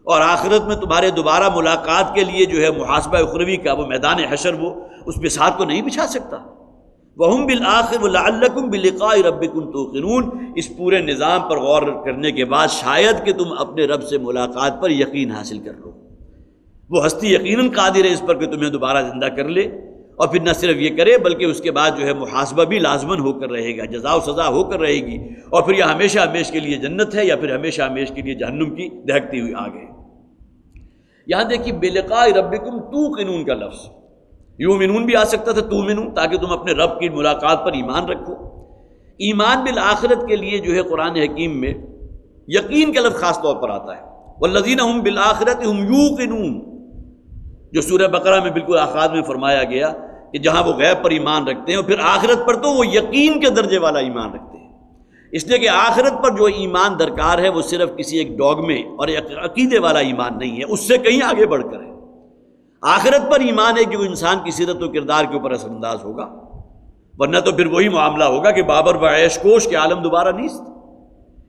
اور آخرت میں تمہارے دوبارہ ملاقات کے لیے جو ہے محاسبہ اخروی کا وہ میدان حشر، وہ اس بساط کو نہیں بچھا سکتا. وَهُمْ بِالْآخِرِ وَلَعَلَّكُمْ بِلِقَاءِ رَبِّكُمْ تُوقِنُونَ. اس پورے نظام پر غور کرنے کے بعد شاید کہ تم اپنے رب سے ملاقات پر یقین حاصل کر لو. وہ ہستی یقیناً قادر ہے اس پر کہ تمہیں دوبارہ زندہ کر لے، اور پھر نہ صرف یہ کرے بلکہ اس کے بعد جو ہے محاسبہ بھی لازماً ہو کر رہے گا، جزا و سزا ہو کر رہے گی، اور پھر یہ ہمیشہ ہمیش کے لیے جنت ہے یا پھر ہمیشہ ہمیش کے لیے جہنم کی دہکتی ہوئی آگ ہے. یہاں دیکھیے بِلِقَاءِ رَبِّكُمْ تُوقِنُونَ کا لفظ، یومنون بھی آ سکتا تھا، تومنون، تاکہ تم اپنے رب کی ملاقات پر ایمان رکھو. ایمان بالآخرت کے لیے جو ہے قرآن حکیم میں یقین کا لفظ خاص طور پر آتا ہے. والذین هم بالآخرۃ هم یوقنون، جو سورہ بقرہ میں بالکل آغاز میں فرمایا گیا کہ جہاں وہ غیب پر ایمان رکھتے ہیں، اور پھر آخرت پر تو وہ یقین کے درجے والا ایمان رکھتے ہیں. اس لیے کہ آخرت پر جو ایمان درکار ہے وہ صرف کسی ایک ڈوگمے اور ایک عقیدے والا ایمان نہیں ہے، اس سے کہیں آگے بڑھ کر ہے. آخرت پر ایمان ہے کہ وہ انسان کی سیرت و کردار کے اوپر اثر انداز ہوگا، ورنہ تو پھر وہی معاملہ ہوگا کہ بابر و عیش کوش کے عالم دوبارہ نیست۔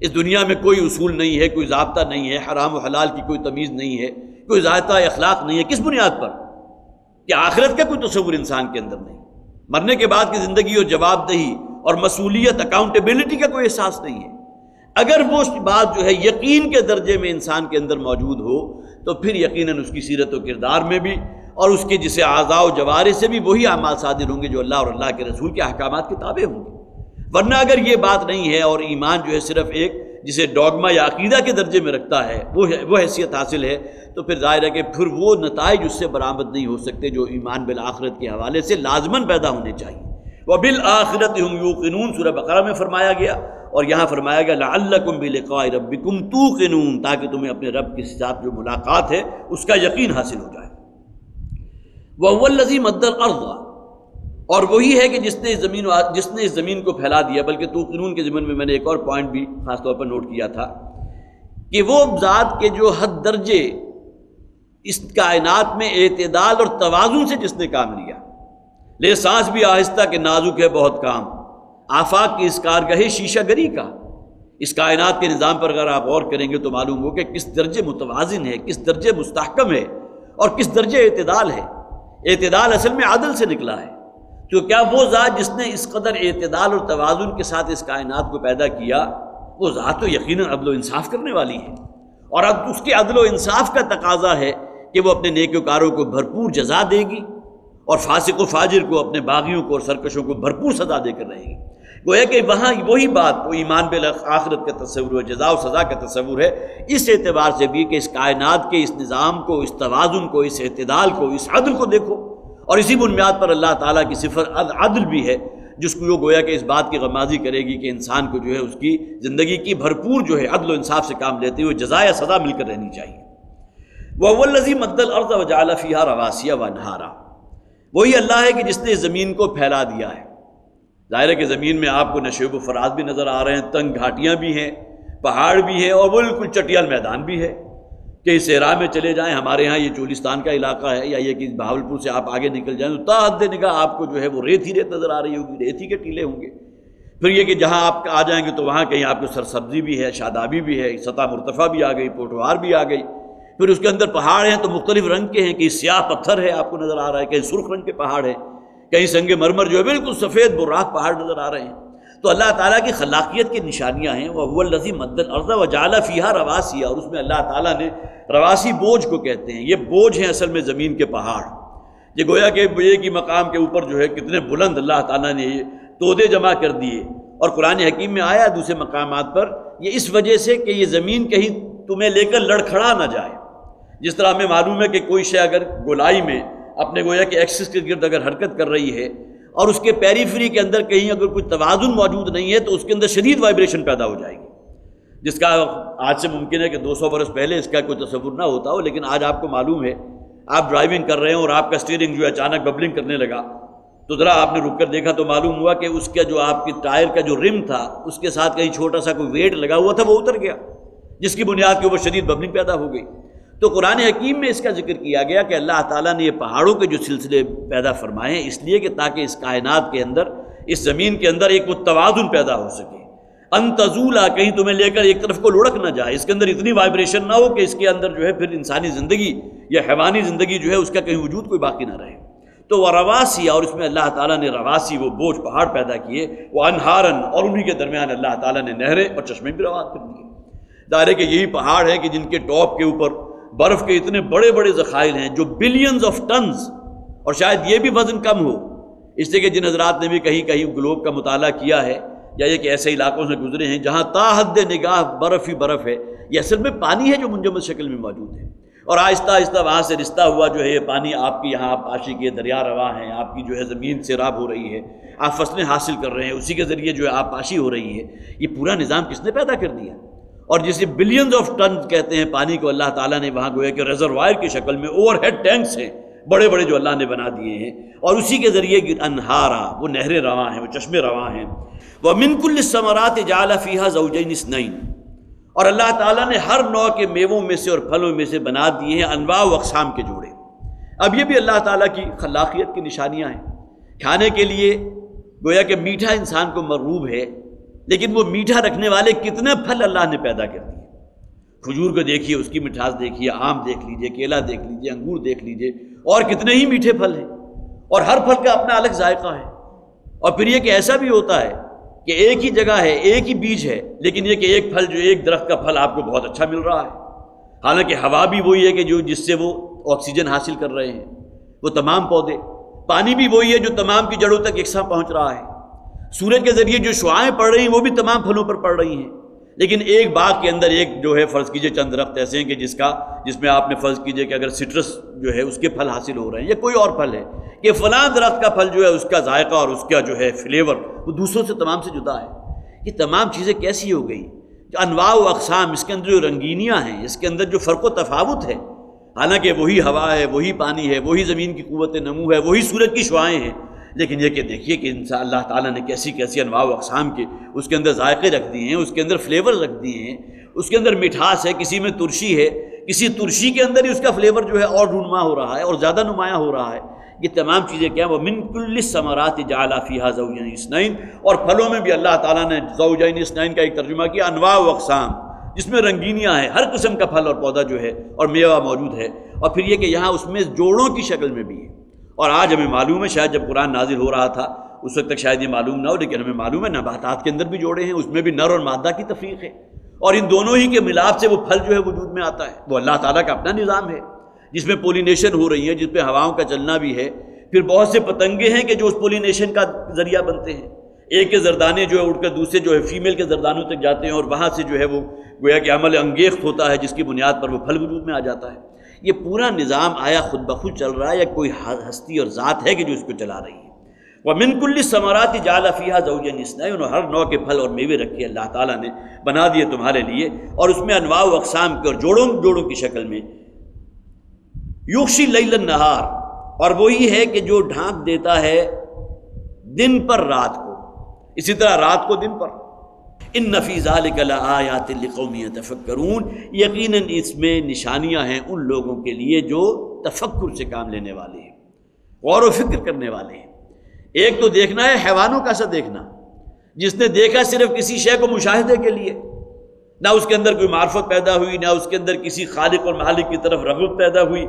اس دنیا میں کوئی اصول نہیں ہے، کوئی ضابطہ نہیں ہے، حرام و حلال کی کوئی تمیز نہیں ہے، کوئی ذائقہ اخلاق نہیں ہے۔ کس بنیاد پر؟ کہ آخرت کا کوئی تصور انسان کے اندر نہیں، مرنے کے بعد کی زندگی اور جواب دہی اور مسئولیت، اکاؤنٹیبلٹی کا کوئی احساس نہیں ہے۔ اگر وہ بات جو ہے یقین کے درجے میں انسان کے اندر موجود ہو تو پھر یقیناً اس کی سیرت و کردار میں بھی اور اس کے جسے اعضاء و جوارح سے بھی وہی اعمال صادر ہوں گے جو اللہ اور اللہ کے رسول کے احکامات کے تابع ہوں گے۔ ورنہ اگر یہ بات نہیں ہے اور ایمان جو ہے صرف ایک جسے ڈوگما یا عقیدہ کے درجے میں رکھتا ہے، وہ حیثیت حاصل ہے، تو پھر ظاہر ہے کہ پھر وہ نتائج اس سے برآمد نہیں ہو سکتے جو ایمان بالآخرت کے حوالے سے لازماً پیدا ہونے چاہیے۔ وَبِالْآخِرَةِ هُمْ يُوقِنُونَ سورہ بقرہ میں فرمایا گیا، اور یہاں فرمایا گیا لَعَلَّكُمْ بِلِقَاءِ رَبِّكُمْ تُوقِنُونَ، تاکہ تمہیں اپنے رب کے ساتھ جو ملاقات ہے اس کا یقین حاصل ہو جائے۔ وَهُوَ الَّذِي مَدَّ الْأَرْضَ، اور وہی ہے کہ جس نے اس زمین کو پھیلا دیا۔ بلکہ توقنون کے ضمن میں نے ایک اور پوائنٹ بھی خاص طور پر نوٹ کیا تھا کہ وہ ذات کے جو حد درجے اس کائنات میں اعتدال اور توازن سے جس نے کام لیا، لے سانس بھی آہستہ کہ نازک ہے بہت کام، آفاق کی اس کارگاہ شیشہ گری کا۔ اس کائنات کے نظام پر اگر آپ غور کریں گے تو معلوم ہو کہ کس درجے متوازن ہے، کس درجے مستحکم ہے اور کس درجے اعتدال ہے۔ اعتدال اصل میں عدل سے نکلا ہے، تو کیا وہ ذات جس نے اس قدر اعتدال اور توازن کے ساتھ اس کائنات کو پیدا کیا، وہ ذات تو یقیناً عدل و انصاف کرنے والی ہے، اور اب اس کے عدل و انصاف کا تقاضا ہے کہ وہ اپنے نیکوکاروں کو بھرپور جزا دے گی اور فاسق و فاجر کو، اپنے باغیوں کو اور سرکشوں کو بھرپور سزا دے کر رہے گی۔ گویا کہ وہاں وہی بات، وہ ایمان بالآخرت کا تصور ہے، جزا و سزا کا تصور ہے، اس اعتبار سے بھی کہ اس کائنات کے اس نظام کو، اس توازن کو، اس اعتدال کو، اس عدل کو دیکھو، اور اسی بنیاد پر اللہ تعالیٰ کی صفت عدل بھی ہے، جس کو وہ گویا کہ اس بات کی غمازی کرے گی کہ انسان کو جو ہے اس کی زندگی کی بھرپور جو ہے عدل و انصاف سے کام لیتے ہوئے جزا یا سزا مل کر رہنی چاہیے۔ وَهُوَ الَّذِي مَدَّ الْأَرْضَ وَجَعَلَ فِيهَا رَوَاسِيَ وَأَنْهَارًا، وہی اللہ ہے کہ جس نے زمین کو پھیلا دیا ہے۔ ظاہر ہے کہ زمین میں آپ کو نشیب و فراز بھی نظر آ رہے ہیں، تنگ گھاٹیاں بھی ہیں، پہاڑ بھی ہیں، اور بالکل چٹیل میدان بھی ہے کہ صحرا میں چلے جائیں، ہمارے ہاں یہ چولستان کا علاقہ ہے، یا یہ کہ بہاولپور سے آپ آگے نکل جائیں تو تا حد نگاہ آپ کو جو ہے وہ ریت ہی ریت نظر آ رہی ہوگی، ریت ہی کے ٹیلے ہوں گے۔ پھر یہ کہ جہاں آپ آ جائیں گے تو وہاں کہیں آپ کو سرسبزی بھی ہے، شادابی بھی ہے، سطح مرتفع بھی آ گئی، پوٹوار بھی آ گئی۔ پھر اس کے اندر پہاڑ ہیں تو مختلف رنگ کے ہیں، کہیں سیاہ پتھر ہے آپ کو نظر آ رہا ہے، کہیں سرخ رنگ کے پہاڑ ہیں، کہیں سنگ مرمر جو ہے بالکل سفید براق پہاڑ نظر آ رہے ہیں۔ تو اللہ تعالیٰ کی خلاقیت کی نشانیاں ہیں۔ وَهُوَ الَّذِي مَدَّ الْأَرْضَ وَجَعَلَ فِيهَا رَوَاسِيَ، اور اس میں اللہ تعالیٰ نے رواسی بوجھ کو کہتے ہیں، یہ بوجھ ہیں اصل میں زمین کے پہاڑ۔ یہ گویا کہ ایک ہی مقام کے اوپر جو ہے کتنے بلند اللہ تعالیٰ نے یہ تودے جمع کر دیے، اور قرآن حکیم میں آیا دوسرے مقامات پر یہ اس وجہ سے کہ یہ زمین کہیں تمہیں لے کر لڑکھڑا نہ جائے۔ جس طرح ہمیں معلوم ہے کہ کوئی شے اگر گولائی میں اپنے گویا کہ ایکسس کے گرد اگر حرکت کر رہی ہے اور اس کے پیریفری کے اندر کہیں اگر کوئی توازن موجود نہیں ہے تو اس کے اندر شدید وائبریشن پیدا ہو جائے گی، جس کا آج سے ممکن ہے کہ 200 برس پہلے اس کا کوئی تصور نہ ہوتا ہو، لیکن آج آپ کو معلوم ہے آپ ڈرائیونگ کر رہے ہیں اور آپ کا اسٹیئرنگ جو ہے اچانک ببلنگ کرنے لگا، تو ذرا آپ نے رک کر دیکھا تو معلوم ہوا کہ اس کا جو آپ کی ٹائر کا جو رم تھا اس کے ساتھ کہیں چھوٹا سا کوئی ویٹ لگا ہوا تھا، وہ اتر گیا، جس کی بنیاد کے اوپر شدید ببلنگ پیدا ہو گئی۔ تو قرآن حکیم میں اس کا ذکر کیا گیا کہ اللہ تعالیٰ نے یہ پہاڑوں کے جو سلسلے پیدا فرمائے ہیں اس لیے کہ تاکہ اس کائنات کے اندر، اس زمین کے اندر ایک وہ توازن پیدا ہو سکے، ان تزولا، کہیں تمہیں لے کر ایک طرف کو لڑک نہ جائے، اس کے اندر اتنی وائبریشن نہ ہو کہ اس کے اندر جو ہے پھر انسانی زندگی یا حیوانی زندگی جو ہے اس کا کہیں وجود کوئی باقی نہ رہے۔ تو وہ رواسی، اور اس میں اللہ تعالیٰ نے رواسی وہ بوجھ پہاڑ پیدا کیے، وہ انہارن، اور انہی کے درمیان اللہ تعالیٰ نے نہریں اور چشمے بھی روان کر دیے۔ ظاہر ہے کہ یہی پہاڑ ہیں کہ جن کے ٹاپ کے اوپر برف کے اتنے بڑے بڑے ذخائر ہیں جو بلینز آف ٹنز، اور شاید یہ بھی وزن کم ہو، اس لیے کہ جن حضرات نے بھی کہیں کہیں گلوب کا مطالعہ کیا ہے یا یہ کہ ایسے علاقوں سے گزرے ہیں جہاں تا حد نگاہ برف ہی برف ہے، یہ اصل میں پانی ہے جو منجمد شکل میں موجود ہے، اور آہستہ آہستہ وہاں سے رشتہ ہوا جو ہے یہ پانی آپ کی یہاں آپ عاشق کے دریا رواں ہیں، آپ کی جو ہے زمین سیراب ہو رہی ہے، آپ فصلیں حاصل کر رہے ہیں، اسی کے ذریعے جو ہے آپ پاشی ہو رہی ہے۔ یہ پورا نظام کس نے پیدا کر دیا؟ اور جسے بلینز آف ٹن کہتے ہیں پانی کو، اللہ تعالیٰ نے وہاں گویا کہ ریزروائر کی شکل میں اوور ہیڈ ٹینکس ہیں بڑے بڑے جو اللہ نے بنا دیے ہیں، اور اسی کے ذریعے انہارا، وہ نہریں رواں ہیں، وہ چشمے رواں ہیں۔ وَمِن كُلِّ الثَّمَرَاتِ جَعَلَ فِيهَا زَوْجَيْنِ اثْنَيْنِ، اور اللہ تعالیٰ نے ہر نوع کے میووں میں سے اور پھلوں میں سے بنا دیے ہیں انواع و اقسام کے جوڑے۔ اب یہ بھی اللہ تعالیٰ کی خلاقیت کی نشانیاں ہیں. کھانے کے لیے گویا کہ میٹھا انسان کو مرغوب ہے، لیکن وہ میٹھا رکھنے والے کتنے پھل اللہ نے پیدا کر دیے. کھجور کو دیکھیے، اس کی مٹھاس دیکھیے، آم دیکھ لیجئے، کیلا دیکھ لیجئے، انگور دیکھ لیجئے، اور کتنے ہی میٹھے پھل ہیں، اور ہر پھل کا اپنا الگ ذائقہ ہے. اور پھر یہ کہ ایسا بھی ہوتا ہے کہ ایک ہی جگہ ہے، ایک ہی بیج ہے، لیکن یہ کہ ایک پھل جو ایک درخت کا پھل آپ کو بہت اچھا مل رہا ہے، حالانکہ ہوا بھی وہی ہے کہ جس سے وہ آکسیجن حاصل کر رہے ہیں وہ تمام پودے، پانی بھی وہی ہے جو تمام کی جڑوں تک یکساں پہنچ رہا ہے، سورج کے ذریعے جو شعاعیں پڑ رہی ہیں وہ بھی تمام پھلوں پر پڑ رہی ہیں. لیکن ایک باغ کے اندر ایک جو ہے فرض کیجئے چند درخت ایسے ہیں کہ جس میں آپ نے فرض کیجئے کہ اگر سٹرس جو ہے اس کے پھل حاصل ہو رہے ہیں، یا کوئی اور پھل ہے کہ فلاں درخت کا پھل جو ہے اس کا ذائقہ اور اس کا جو ہے فلیور وہ دوسروں سے تمام سے جدا ہے. یہ تمام چیزیں کیسی ہو گئی؟ جو انواع و اقسام، اس کے اندر جو رنگینیاں ہیں، اس کے اندر جو فرق و تفاوت ہے، حالانکہ وہی ہوا ہے، وہی پانی ہے، وہی زمین کی قوت نمو ہے، وہی سورج کی شعاعیں ہیں، لیکن یہ کہ دیکھیے کہ انسان اللہ تعالیٰ نے کیسی کیسی انواع و اقسام کے اس کے اندر ذائقے رکھ دیے ہیں، اس کے اندر فلیور رکھ دیے ہیں، اس کے اندر مٹھاس ہے، کسی میں ترشی ہے، کسی ترشی کے اندر ہی اس کا فلیور جو ہے اور رونما ہو رہا ہے اور زیادہ نمایاں ہو رہا ہے. یہ تمام چیزیں کیا ہیں؟ وہ من کل الثمرات جعل فیہا زوجین اثنین، اور پھلوں میں بھی اللہ تعالیٰ نے زوجین اثنین کا ایک ترجمہ کیا انواع و اقسام، جس میں رنگینیاں ہیں، ہر قسم کا پھل اور پودا جو ہے اور میوہ موجود ہے. اور پھر یہ کہ یہاں اس میں جوڑوں کی شکل میں بھی ہے. اور آج ہمیں معلوم ہے، شاید جب قرآن نازل ہو رہا تھا اس وقت تک شاید یہ معلوم نہ ہو، لیکن ہمیں معلوم ہے نباتات کے اندر بھی جوڑے ہیں، اس میں بھی نر اور مادہ کی تفریق ہے، اور ان دونوں ہی کے ملاپ سے وہ پھل جو ہے وجود میں آتا ہے. وہ اللہ تعالیٰ کا اپنا نظام ہے جس میں پولینیشن ہو رہی ہے، جس پہ ہواؤں کا چلنا بھی ہے. پھر بہت سے پتنگے ہیں کہ جو اس پولینیشن کا ذریعہ بنتے ہیں. ایک کے زردانے جو ہے اڑ کر دوسرے جو ہے فیمیل کے زردانوں تک جاتے ہیں، اور وہاں سے جو ہے وہ گویا کہ عمل انگیخت ہوتا ہے، جس کی بنیاد پر وہ پھل وجود میں آ جاتا ہے. یہ پورا نظام آیا خود بخود چل رہا ہے یا کوئی ہستی اور ذات ہے کہ جو اس کو چلا رہی ہے؟ وَمِن كُلِّ الثَّمَرَاتِ جَعَلَ فِيهَا زَوْجَيْنِ اثْنَيْنِ، اور ہر نوع کے پھل اور میوے رکھے اللہ تعالیٰ نے بنا دیے تمہارے لیے، اور اس میں انواع و اقسام کے اور جوڑوں کی شکل میں. یغشی اللیل النہار، اور وہی ہے کہ جو ڈھانپ دیتا ہے دن پر رات کو، اسی طرح رات کو دن پر. ان فی ذلک لآیات لقوم یتفکرون، یقیناً اس میں نشانیاں ہیں ان لوگوں کے لیے جو تفکر سے کام لینے والے ہیں، غور و فکر کرنے والے ہیں. ایک تو دیکھنا ہے حیوانوں کا سا دیکھنا، جس نے دیکھا صرف کسی شے کو مشاہدے کے لیے، نہ اس کے اندر کوئی معرفت پیدا ہوئی، نہ اس کے اندر کسی خالق اور مالک کی طرف رغبت پیدا ہوئی،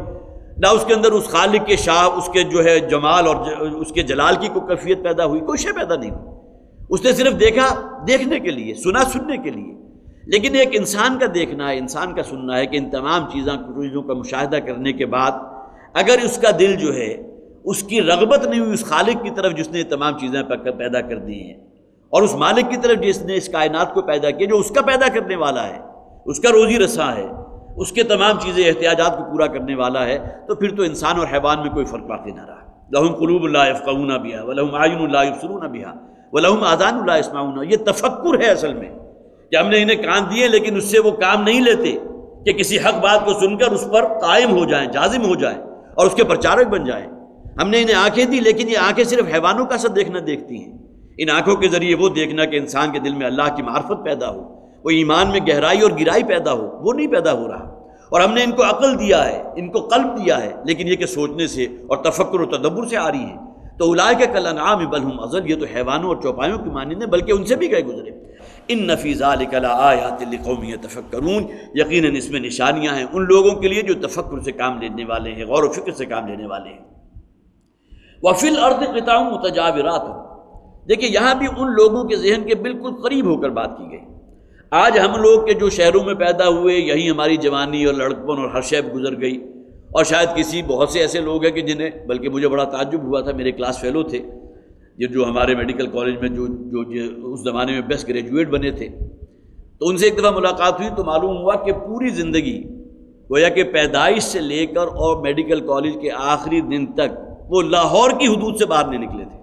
نہ اس کے اندر اس خالق کے شاہ اس کے جو ہے جمال اور اس کے جلال کی کوئی کیفیت پیدا ہوئی، کوئی شے پیدا نہیں ہوئی. اس نے صرف دیکھا دیکھنے کے لیے، سنا سننے کے لیے. لیکن ایک انسان کا دیکھنا ہے، انسان کا سننا ہے کہ ان تمام چیزوں کا مشاہدہ کرنے کے بعد اگر اس کا دل جو ہے اس کی رغبت نہیں ہوئی اس خالق کی طرف جس نے یہ تمام چیزیں پیدا کر دی ہیں، اور اس مالک کی طرف جس نے اس کائنات کو پیدا کیا، جو اس کا پیدا کرنے والا ہے، اس کا روزی رساں ہے، اس کے تمام چیزیں احتیاجات کو پورا کرنے والا ہے، تو پھر تو انسان اور حیوان میں کوئی فرق باقی نہ رہا. لہم قلوب لا یفقہون بہا ولہم اعین لا یبصرون بہا وَلَهُمْ آذَانٌ لَا يَسْمَعُونَ. یہ تفکر ہے اصل میں، کہ ہم نے انہیں کان دیے لیکن اس سے وہ کام نہیں لیتے کہ کسی حق بات کو سن کر اس پر قائم ہو جائیں، جازم ہو جائیں اور اس کے پرچارک بن جائیں. ہم نے انہیں آنکھیں دی لیکن یہ آنکھیں صرف حیوانوں کا سا دیکھنا دیکھتی ہیں. ان آنکھوں کے ذریعے وہ دیکھنا کہ انسان کے دل میں اللہ کی معرفت پیدا ہو، وہ ایمان میں گہرائی اور گہرائی پیدا ہو، وہ نہیں پیدا ہو رہا. اور ہم نے ان کو عقل دیا ہے، ان کو قلب دیا ہے، لیکن یہ کہ سوچنے سے اور تفکر و تدبر سے آ رہی ہے. تو اولئک کالانعام بل هم اضل، یہ تو حیوانوں اور چوپایوں کی مانند ہیں، بلکہ ان سے بھی گئے گزرے. ان فی ذلک لآیات لقوم یتفکرون، یقیناً اس میں نشانیاں ہیں ان لوگوں کے لیے جو تفکر سے کام لینے والے ہیں، غور و فکر سے کام لینے والے ہیں. وفی الارض قطع متجاورات، دیکھیے یہاں بھی ان لوگوں کے ذہن کے بالکل قریب ہو کر بات کی گئی. آج ہم لوگ کے جو شہروں میں پیدا ہوئے، یہی ہماری جوانی اور لڑکپن اور ہر شے گزر گئی، اور شاید کسی بہت سے ایسے لوگ ہیں کہ جنہیں، بلکہ مجھے بڑا تعجب ہوا تھا، میرے کلاس فیلو تھے جو ہمارے میڈیکل کالج میں جو اس زمانے میں بیسٹ گریجویٹ بنے تھے، تو ان سے ایک دفعہ ملاقات ہوئی تو معلوم ہوا کہ پوری زندگی گویا کہ پیدائش سے لے کر اور میڈیکل کالج کے آخری دن تک وہ لاہور کی حدود سے باہر نہیں نکلے تھے.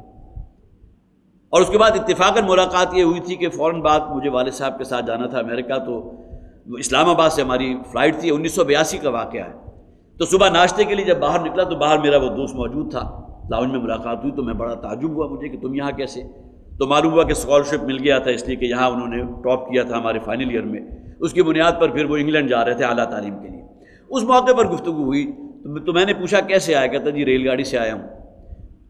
اور اس کے بعد اتفاقاً ملاقات یہ ہوئی تھی کہ فوراً بعد مجھے والد صاحب کے ساتھ جانا تھا امریکہ، تو اسلام آباد سے ہماری فلائٹ تھی، 1982 کا واقعہ ہے. تو صبح ناشتے کے لیے جب باہر نکلا تو باہر میرا وہ دوست موجود تھا، لاؤنج میں ملاقات ہوئی تو میں بڑا تعجب ہوا مجھے کہ تم یہاں کیسے؟ تو معلوم ہوا کہ اسکالرشپ مل گیا تھا، اس لیے کہ یہاں انہوں نے ٹاپ کیا تھا ہمارے فائنل ایئر میں، اس کی بنیاد پر پھر وہ انگلینڈ جا رہے تھے اعلیٰ تعلیم کے لیے. اس موقع پر گفتگو ہوئی تو میں نے پوچھا کیسے آیا؟ کہتا جی ریل گاڑی سے آیا ہوں۔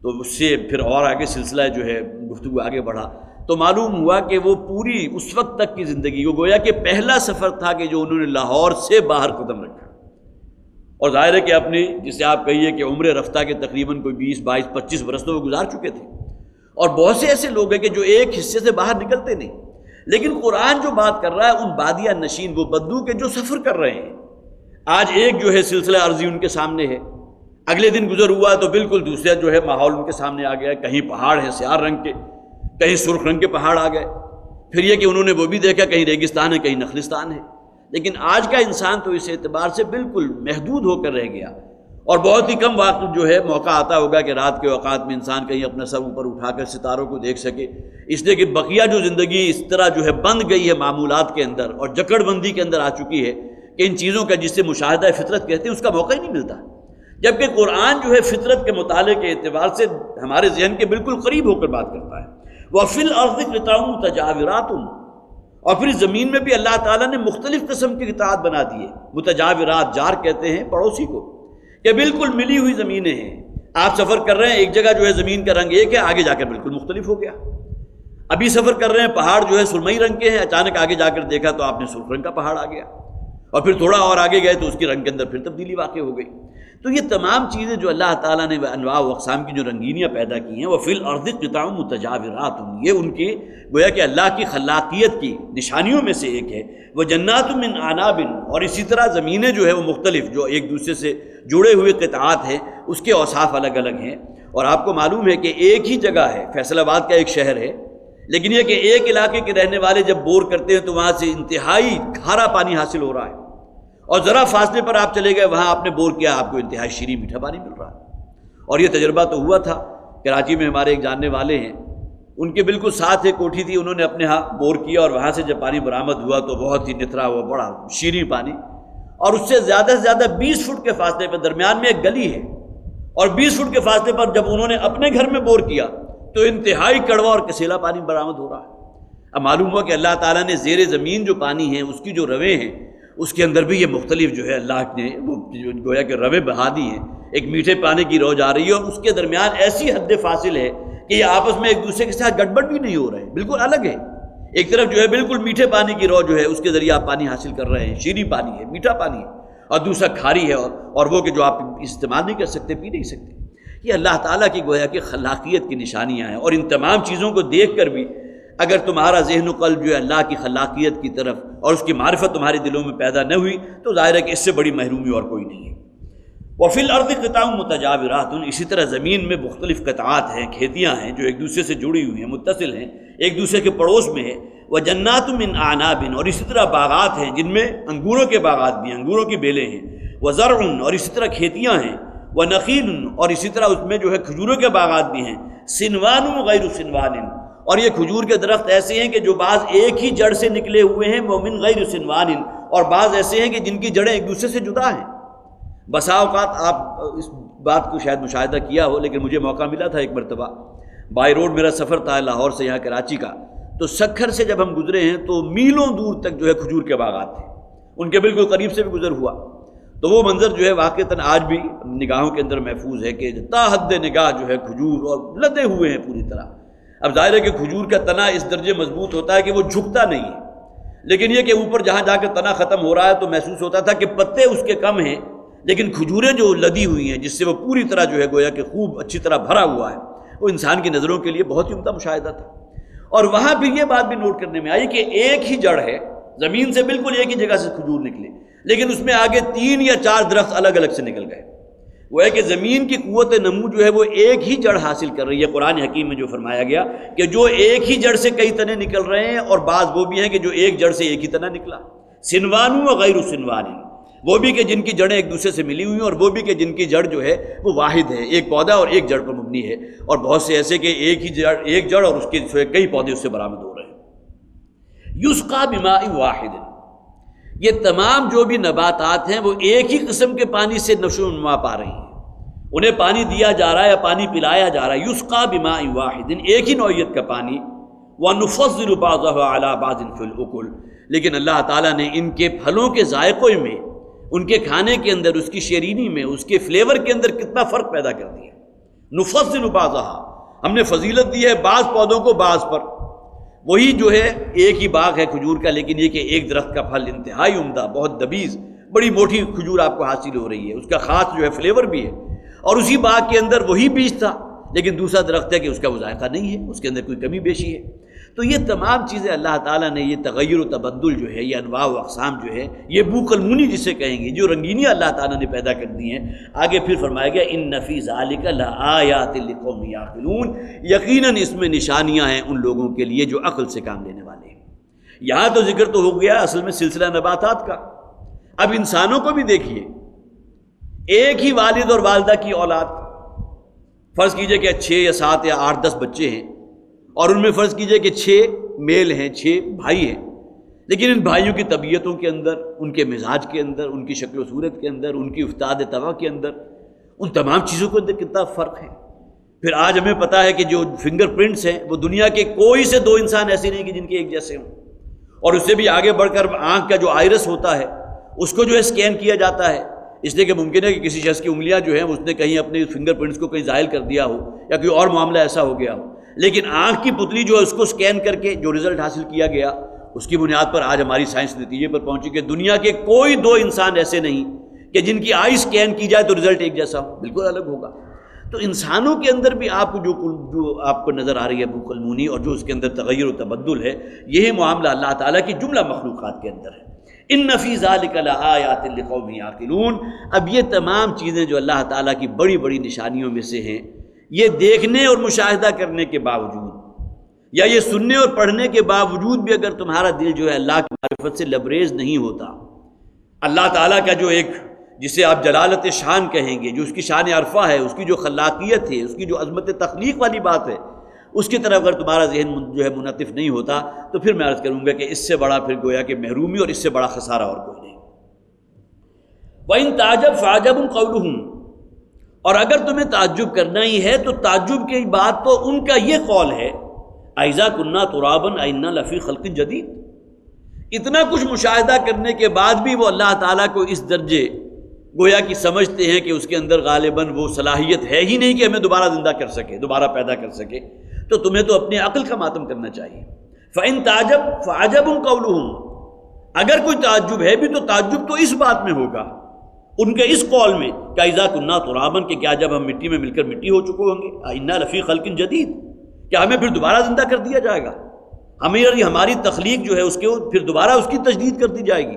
تو اس سے پھر اور آگے سلسلہ جو ہے گفتگو آگے بڑھا تو معلوم ہوا کہ وہ پوری اس وقت تک کی زندگی وہ گویا کہ پہلا سفر تھا کہ جو انہوں نے لاہور سے باہر قدم رکھا، اور ظاہر ہے کہ اپنی جسے آپ کہیے کہ عمر رفتہ کے تقریباً کوئی 20 22 25 برس تو وہ گزار چکے تھے، اور بہت سے ایسے لوگ ہیں کہ جو ایک حصے سے باہر نکلتے نہیں۔ لیکن قرآن جو بات کر رہا ہے ان بادیہ نشین وہ بدو کے جو سفر کر رہے ہیں، آج ایک جو ہے سلسلہ عرضی ان کے سامنے ہے، اگلے دن گزر ہوا تو بالکل دوسرا جو ہے ماحول ان کے سامنے آ گیا، کہیں پہاڑ ہیں سیاہ رنگ کے، کہیں سرخ رنگ کے پہاڑ آ گئے، پھر یہ کہ انہوں نے وہ بھی دیکھا کہیں ریگستان ہے کہیں نخلستان ہے۔ لیکن آج کا انسان تو اس اعتبار سے بالکل محدود ہو کر رہ گیا، اور بہت ہی کم وقت جو ہے موقع آتا ہوگا کہ رات کے اوقات میں انسان کہیں اپنا سر اوپر اٹھا کر ستاروں کو دیکھ سکے، اس لیے کہ بقیہ جو زندگی اس طرح جو ہے بند گئی ہے معمولات کے اندر اور جکڑ بندی کے اندر آ چکی ہے کہ ان چیزوں کا جس سے مشاہدہ فطرت کہتے ہیں اس کا موقع ہی نہیں ملتا، جبکہ قرآن جو ہے فطرت کے مطالعے کے اعتبار سے ہمارے ذہن کے بالکل قریب ہو کر بات کرتا ہے۔ وَفِي الْأَرْضِ قِطَعٌ مُتَجَاوِرَاتٌ، اور پھر زمین میں بھی اللہ تعالیٰ نے مختلف قسم کی قطعات بنا دی ہے۔ متجاورات جار کہتے ہیں پڑوسی کو، کہ بالکل ملی ہوئی زمینیں ہیں، آپ سفر کر رہے ہیں ایک جگہ جو ہے زمین کا رنگ ایک ہے، آگے جا کر بالکل مختلف ہو گیا۔ ابھی سفر کر رہے ہیں پہاڑ جو ہے سرمئی رنگ کے ہیں، اچانک آگے جا کر دیکھا تو آپ نے سرخ رنگ کا پہاڑ آ گیا، اور پھر تھوڑا اور آگے گئے تو اس کے رنگ کے اندر پھر تبدیلی واقع ہو گئی۔ تو یہ تمام چیزیں جو اللہ تعالیٰ نے انواع و اقسام کی جو رنگینیاں پیدا کی ہیں، وہ فی الارض قطع متجاورات، یہ ان کی گویا کہ اللہ کی خلاقیت کی نشانیوں میں سے ایک ہے۔ وہ جنات من اعناب، اور اسی طرح زمینیں جو ہے وہ مختلف جو ایک دوسرے سے جڑے ہوئے قطعات ہیں، اس کے اوصاف الگ الگ ہیں۔ اور آپ کو معلوم ہے کہ ایک ہی جگہ ہے، فیصل آباد کا ایک شہر ہے، لیکن یہ کہ ایک علاقے کے رہنے والے جب بور کرتے ہیں تو وہاں سے انتہائی کھارا پانی حاصل ہو رہا ہے، اور ذرا فاصلے پر آپ چلے گئے وہاں آپ نے بور کیا آپ کو انتہائی شیریں میٹھا پانی مل رہا ہے۔ اور یہ تجربہ تو ہوا تھا، کراچی میں ہمارے ایک جاننے والے ہیں، ان کے بالکل ساتھ ایک کوٹھی تھی، انہوں نے اپنے ہاں بور کیا اور وہاں سے جب پانی برآمد ہوا تو بہت ہی نتھرا ہوا بڑا شیریں پانی، اور اس سے زیادہ 20 فٹ کے فاصلے پر درمیان میں ایک گلی ہے، اور 20 فٹ کے فاصلے پر جب انہوں نے اپنے گھر میں بور کیا تو انتہائی کڑوا اور کسیلا پانی برآمد ہو رہا ہے۔ اب معلوم ہوا کہ اللہ تعالیٰ نے زیر زمین جو پانی ہے اس کی جو رویں ہیں اس کے اندر بھی یہ مختلف جو ہے اللہ نے وہ گویا کہ رویں بہا دی ہیں، ایک میٹھے پانی کی رو جا رہی ہے اور اس کے درمیان ایسی حد فاصل ہے کہ یہ آپس میں ایک دوسرے کے ساتھ گڑبڑ بھی نہیں ہو رہے ہیں، بالکل الگ ہے۔ ایک طرف جو ہے بالکل میٹھے پانی کی رو جو ہے اس کے ذریعے آپ پانی حاصل کر رہے ہیں، شیریں پانی ہے، میٹھا پانی ہے، اور دوسرا کھاری ہے اور وہ کہ جو آپ استعمال نہیں کر سکتے، پی نہیں سکتے۔ یہ اللہ تعالیٰ کی گویا کہ خلاقیت کی نشانیاں ہیں، اور ان تمام چیزوں کو دیکھ کر بھی اگر تمہارا ذہن و قلب جو ہے اللہ کی خلاقیت کی طرف اور اس کی معرفت تمہارے دلوں میں پیدا نہ ہوئی تو ظاہر ہے کہ اس سے بڑی محرومی اور کوئی نہیں ہے۔ وفی الارض قطع متجاورات، اسی طرح زمین میں مختلف قطعات ہیں، کھیتیاں ہیں جو ایک دوسرے سے جڑی ہوئی ہیں، متصل ہیں، ایک دوسرے کے پڑوس میں ہے۔ وجنات من اعناب، اور اسی طرح باغات ہیں جن میں انگوروں کے باغات بھی ہیں، انگوروں کی بیلیں ہیں۔ وزرع، اور اسی طرح کھیتیاں ہیں۔ ونخیل، اور اسی طرح اس میں جو ہے کھجوروں کے باغات بھی ہیں۔ سنوان غیر سنوان، اور یہ کھجور کے درخت ایسے ہیں کہ جو بعض ایک ہی جڑ سے نکلے ہوئے ہیں، ومن غیر سنوان، اور بعض ایسے ہیں کہ جن کی جڑیں ایک دوسرے سے جدا ہیں۔ بسا اوقات آپ اس بات کو شاید مشاہدہ کیا ہو، لیکن مجھے موقع ملا تھا ایک مرتبہ، بائی روڈ میرا سفر تھا لاہور سے یہاں کراچی کا، تو سکھر سے جب ہم گزرے ہیں تو میلوں دور تک جو ہے کھجور کے باغات تھے، ان کے بالکل قریب سے بھی گزر ہوا تو وہ منظر جو ہے واقعتاً آج بھی نگاہوں کے اندر محفوظ ہے کہ تا حد نگاہ جو ہے کھجور اور لدے ہوئے ہیں پوری طرح۔ اب ظاہر ہے کہ کھجور کا تنا اس درجے مضبوط ہوتا ہے کہ وہ جھکتا نہیں ہے، لیکن یہ کہ اوپر جہاں جا کے تنا ختم ہو رہا ہے تو محسوس ہوتا تھا کہ پتے اس کے کم ہیں، لیکن کھجوریں جو لدی ہوئی ہیں جس سے وہ پوری طرح جو ہے گویا کہ خوب اچھی طرح بھرا ہوا ہے، وہ انسان کی نظروں کے لیے بہت ہی عمدہ مشاہدہ تھا۔ اور وہاں پھر یہ بات بھی نوٹ کرنے میں آئی کہ ایک ہی جڑ ہے، زمین سے بالکل ایک ہی جگہ سے کھجور نکلے، لیکن اس میں آگے 3 یا 4 درخت الگ الگ سے نکل گئے۔ وہ ہے کہ زمین کی قوت نمو جو ہے وہ ایک ہی جڑ حاصل کر رہی ہے۔ قرآن حکیم میں جو فرمایا گیا کہ جو ایک ہی جڑ سے کئی تنے نکل رہے ہیں، اور بعض وہ بھی ہیں کہ جو ایک جڑ سے ایک ہی تنا نکلا۔ سنوان و غیر سنوان، وہ بھی کہ جن کی جڑیں ایک دوسرے سے ملی ہوئی ہیں، اور وہ بھی کہ جن کی جڑ جو ہے وہ واحد ہے، ایک پودا اور ایک جڑ پر مبنی ہے، اور بہت سے ایسے کہ ایک جڑ اور اس کے کئی پودے اس سے برآمد ہو رہے ہیں۔ یسقا بماء واحد، یہ تمام جو بھی نباتات ہیں وہ ایک ہی قسم کے پانی سے نشو و نما پا رہی ہیں، انہیں پانی دیا جا رہا ہے یا پانی پلایا جا رہا ہے۔ یسقا بماء واحد، ایک ہی نوعیت کا پانی۔ وَنُفَضِّلُ بَعْضَهَا عَلَى بَعْضٍ فِي الْأُكُلِ، لیکن اللہ تعالیٰ نے ان کے پھلوں کے ذائقوں میں ان کے کھانے کے اندر، اس کی شیرینی میں، اس کے فلیور کے اندر کتنا فرق پیدا کر دیا. نفضل بعضھا، ہم نے فضیلت دی ہے بعض پودوں کو بعض پر. وہی جو ہے ایک ہی باغ ہے کھجور کا، لیکن یہ کہ ایک درخت کا پھل انتہائی عمدہ، بہت دبیز، بڑی موٹی کھجور آپ کو حاصل ہو رہی ہے، اس کا خاص جو ہے فلیور بھی ہے. اور اسی باغ کے اندر وہی بیج تھا، لیکن دوسرا درخت ہے کہ اس کا وہ ذائقہ نہیں ہے، اس کے اندر کوئی کمی بیشی ہے. تو یہ تمام چیزیں اللہ تعالیٰ نے، یہ تغیر و تبدل جو ہے، یہ انواع و اقسام جو ہے، یہ بوقلمونی جسے کہیں گے، جو رنگینیاں اللہ تعالیٰ نے پیدا کر دی ہیں. آگے پھر فرمایا گیا ان فی ذالک لآیات لقوم یعقلون، یقیناً اس میں نشانیاں ہیں ان لوگوں کے لیے جو عقل سے کام لینے والے ہیں. یہاں تو ذکر تو ہو گیا اصل میں سلسلہ نباتات کا. اب انسانوں کو بھی دیکھیے، ایک ہی والد اور والدہ کی اولاد، فرض کیجئے کہ 6 یا 7 یا 8 10 بچے ہیں، اور ان میں فرض کیجئے کہ 6 میل ہیں، 6 بھائی ہیں، لیکن ان بھائیوں کی طبیعتوں کے اندر، ان کے مزاج کے اندر، ان کی شکل و صورت کے اندر، ان کی افتاد طبع کے اندر، ان تمام چیزوں کے اندر کتنا فرق ہے. پھر آج ہمیں پتہ ہے کہ جو فنگر پرنٹس ہیں وہ دنیا کے کوئی سے 2 انسان ایسے نہیں کہ جن کے ایک جیسے ہوں. اور اس سے بھی آگے بڑھ کر آنکھ کا جو آئرس ہوتا ہے اس کو جو ہے اسکین کیا جاتا ہے، اس لیے کہ ممکن ہے کہ کسی شخص کی انگلیاں جو ہیں اس نے کہیں اپنے فنگر پرنٹس کو کہیں زائل کر دیا ہو، یا کوئی اور معاملہ ایسا ہو گیا ہو. لیکن آنکھ کی پتلی جو ہے اس کو اسکین کر کے جو رزلٹ حاصل کیا گیا، اس کی بنیاد پر آج ہماری سائنس نتیجے پر پہنچی کہ دنیا کے کوئی 2 انسان ایسے نہیں کہ جن کی آئی اسکین کی جائے تو رزلٹ ایک جیسا ہو، بالکل الگ ہوگا. تو انسانوں کے اندر بھی آپ کو جو آپ کو نظر آ رہی ہے بوقلمونی، اور جو اس کے اندر تغیر و تبدل ہے، یہی معاملہ اللہ تعالیٰ کی جملہ مخلوقات کے اندر ہے. ان فی ذالک لآیات لقوم یعقلون. اب یہ تمام چیزیں جو اللہ تعالیٰ کی بڑی بڑی نشانیوں میں سے ہیں، یہ دیکھنے اور مشاہدہ کرنے کے باوجود، یا یہ سننے اور پڑھنے کے باوجود بھی اگر تمہارا دل جو ہے اللہ کی معرفت سے لبریز نہیں ہوتا، اللہ تعالیٰ کا جو ایک جسے آپ جلالت شان کہیں گے، جو اس کی شان عرفہ ہے، اس کی جو خلاقیت ہے، اس کی جو عظمت تخلیق والی بات ہے، اس کی طرف اگر تمہارا ذہن جو ہے منعطف نہیں ہوتا، تو پھر میں عرض کروں گا کہ اس سے بڑا پھر گویا کہ محرومی اور اس سے بڑا خسارہ اور کوئی نہیں. وَإِن تَعْجَبْ فَعَجَبٌ قَوْلُهُمْ، اور اگر تمہیں تعجب کرنا ہی ہے تو تعجب کی بات تو ان کا یہ قول ہے، اَإِذَا كُنَّا تُرَابًا أَإِنَّا لَفِي خَلْقٍ جَدِيدٍ. اتنا کچھ مشاہدہ کرنے کے بعد بھی وہ اللہ تعالیٰ کو اس درجے گویا کہ سمجھتے ہیں کہ اس کے اندر غالباً وہ صلاحیت ہے ہی نہیں کہ ہمیں دوبارہ زندہ کر سکے، دوبارہ پیدا کر سکے. تو تمہیں تو اپنی عقل کا ماتم کرنا چاہیے. فَإِن تَعْجَبْ فَعَجَبٌ قَوْلُهُمْ، اگر کوئی تعجب ہے بھی تو تعجب تو اس بات میں ہوگا، ان کے اس قول میں کہ اذا كنا ترابا، کہ کیا جب ہم مٹی میں مل کر مٹی ہو چکے ہوں گے، انا لفی خلق جدید، کیا ہمیں پھر دوبارہ زندہ کر دیا جائے گا، ہماری تخلیق جو ہے اس کے پھر دوبارہ اس کی تجدید کر دی جائے گی،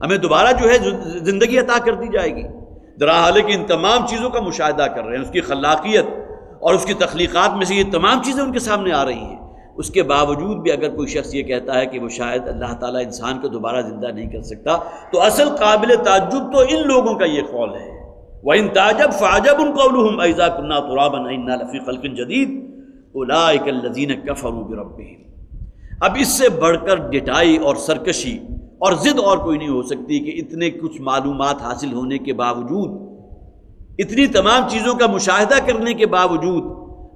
ہمیں دوبارہ جو ہے زندگی عطا کر دی جائے گی. درحال ہے کہ ان تمام چیزوں کا مشاہدہ کر رہے ہیں، اس کی خلاقیت اور اس کی تخلیقات میں سے یہ تمام چیزیں ان کے سامنے آ رہی ہیں. اس کے باوجود بھی اگر کوئی شخص یہ کہتا ہے کہ وہ شاید اللہ تعالیٰ انسان کو دوبارہ زندہ نہیں کر سکتا، تو اصل قابل تعجب تو ان لوگوں کا یہ قول ہے. وَإِن تَعْجَبْ فَعَجَبٌ قَوْلُهُمْ أَإِذَا كُنَّا تُرَابًا أَإِنَّا لَفِي خَلْقٍ جَدِيدٍ أُولَٰئِكَ الَّذِينَ كَفَرُوا بِرَبِّهِمْ. اب اس سے بڑھ کر ڈٹائی اور سرکشی اور ضد اور کوئی نہیں ہو سکتی کہ اتنے کچھ معلومات حاصل ہونے کے باوجود، اتنی تمام چیزوں کا مشاہدہ کرنے کے باوجود،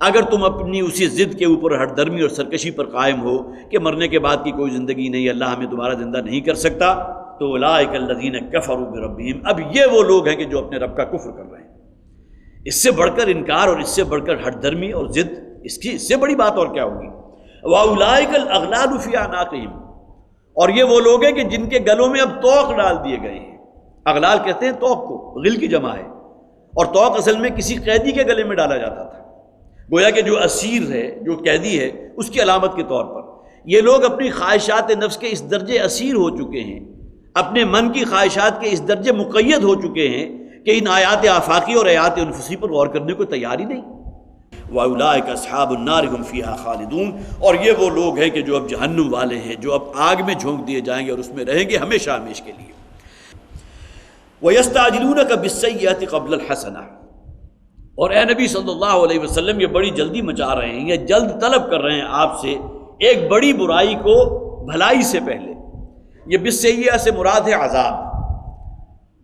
اگر تم اپنی اسی ضد کے اوپر ہٹ درمی اور سرکشی پر قائم ہو کہ مرنے کے بعد کی کوئی زندگی نہیں، اللہ ہمیں دوبارہ زندہ نہیں کر سکتا، تو اولئک الذین کفروا بربہم. اب یہ وہ لوگ ہیں کہ جو اپنے رب کا کفر کر رہے ہیں. اس سے بڑھ کر انکار اور اس سے بڑھ کر ہٹ درمی اور ضد، اس سے بڑی بات اور کیا ہوگی. واولئک الاغلال فی اعناقہم، اور یہ وہ لوگ ہیں کہ جن کے گلوں میں اب طوق ڈال دیے گئے ہیں. اغلال کہتے ہیں طوق کو، غل کی جمع ہے، اور طوق اصل میں کسی قیدی کے گلے میں ڈالا جاتا تھا، گویا کہ جو اسیر ہے، جو قیدی ہے، اس کی علامت کے طور پر. یہ لوگ اپنی خواہشات نفس کے اس درجے اسیر ہو چکے ہیں، اپنے من کی خواہشات کے اس درجے مقید ہو چکے ہیں کہ ان آیات آفاقی اور آیات انفسی پر غور کرنے کو تیار ہی نہیں. وَأُولَٰئِكَ أَصْحَابُ النَّارِ هُمْ فِيهَا خَالِدُونَ، اور یہ وہ لوگ ہیں کہ جو اب جہنم والے ہیں، جو اب آگ میں جھونک دیے جائیں گے اور اس میں رہیں گے ہمیشہ ہمیش کے لیے. وَيَسْتَعْجِلُونَكَ بِالسَّيِّئَةِ قَبْلَ الْحَسَنَةِ، اور اے نبی صلی اللہ علیہ وسلم یہ بڑی جلدی مچا رہے ہیں، یہ جلد طلب کر رہے ہیں آپ سے ایک بڑی برائی کو بھلائی سے پہلے. یہ بالسیئہ سے مراد ہے عذاب،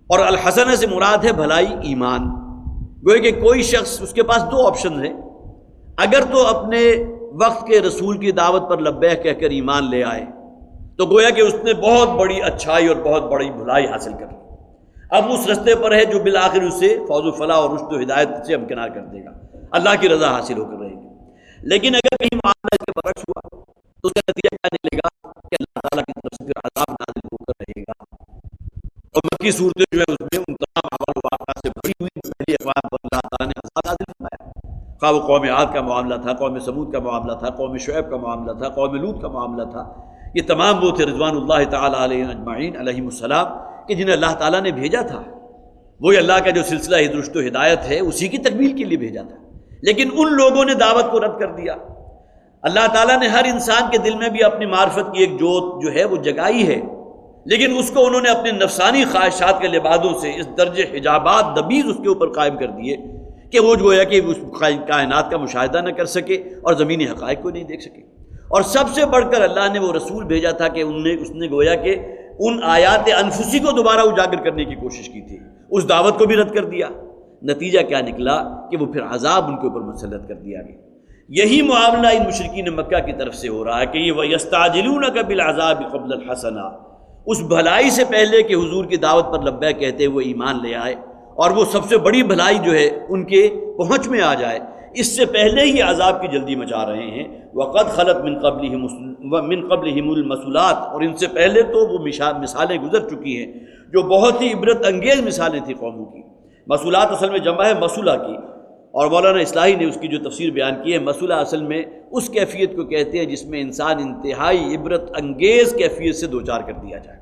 اور الحسنہ سے مراد ہے بھلائی، ایمان. گویا کہ کوئی شخص، اس کے پاس 2 آپشن ہیں، اگر تو اپنے وقت کے رسول کی دعوت پر لبیک کہہ کر ایمان لے آئے تو گویا کہ اس نے بہت بڑی اچھائی اور بہت بڑی بھلائی حاصل کر لی. اب اس رستے پر ہے جو بالآخر اسے فوز و فلاح اور رشد و ہدایت سے امکنار کر دے گا، اللہ کی رضا حاصل ہو کر رہے گی۔ لیکن اگر کہیں معاملہ اس کے برعکس ہوا تو اس کا نتیجہ کیا نکلے گا کہ اللہ تعالیٰ کی طرف سے پھر عذاب نازل ہو کر رہے گا۔ اور مکی صورتیں جو ہے اس میں ان تمام احوال و واقعات سے بڑی ہوئی جو پہلی اقوام پر اللہ تعالیٰ نے عذاب نازل فرمایا، خواہ وہ قوم عاد کا معاملہ تھا، قوم سمود کا معاملہ تھا، قوم شعیب کا معاملہ تھا، قوم لوط کا معاملہ تھا۔ یہ تمام وہ تھے رضوان اللہ تعالیٰ علیہم اجمعین علیہم السلام کہ جنہیں اللہ تعالیٰ نے بھیجا تھا، وہی اللہ کا جو سلسلہ رشد و ہدایت ہے اسی کی تکمیل کے لیے بھیجا تھا، لیکن ان لوگوں نے دعوت کو رد کر دیا۔ اللہ تعالیٰ نے ہر انسان کے دل میں بھی اپنی معرفت کی ایک جوت جو ہے وہ جگائی ہے، لیکن اس کو انہوں نے اپنے نفسانی خواہشات کے لبادوں سے اس درجے حجابات دبیز اس کے اوپر قائم کر دیے کہ وہ گویا کہ اس کائنات کا مشاہدہ نہ کر سکے اور زمینی حقائق کو نہیں دیکھ سکے۔ اور سب سے بڑھ کر اللہ نے وہ رسول بھیجا تھا کہ اس نے گویا کہ ان آیات انفسی کو دوبارہ اجاگر کرنے کی کوشش کی تھی، اس دعوت کو بھی رد کر دیا۔ نتیجہ کیا نکلا کہ وہ پھر عذاب ان کے اوپر مسلط کر دیا گیا۔ یہی معاملہ ان مشرکین مکہ کی طرف سے ہو رہا ہے کہ یہ وَيَسْتَعْجِلُونَكَ بِالْعَذَابِ قَبْلَ الْحَسَنَةِ، اس بھلائی سے پہلے کہ حضور کی دعوت پر لبیک کہتے ہوئے ایمان لے آئے اور وہ سب سے بڑی بھلائی جو ہے ان کے پہنچ میں آ جائے، اس سے پہلے ہی عذاب کی جلدی مچا رہے ہیں۔ وَقَدْ خَلَتْ مِن قَبْلِهِمُ الْمَثُلَاتُ، اور ان سے پہلے تو وہ مثالیں گزر چکی ہیں جو بہت ہی عبرت انگیز مثالیں تھیں قوموں کی۔ مسولات اصل میں جمع ہے مسولہ کی، اور مولانا اصلاحی نے اس کی جو تفسیر بیان کی ہے، مسولہ اصل میں اس کیفیت کو کہتے ہیں جس میں انسان انتہائی عبرت انگیز کیفیت سے دوچار کر دیا جائے۔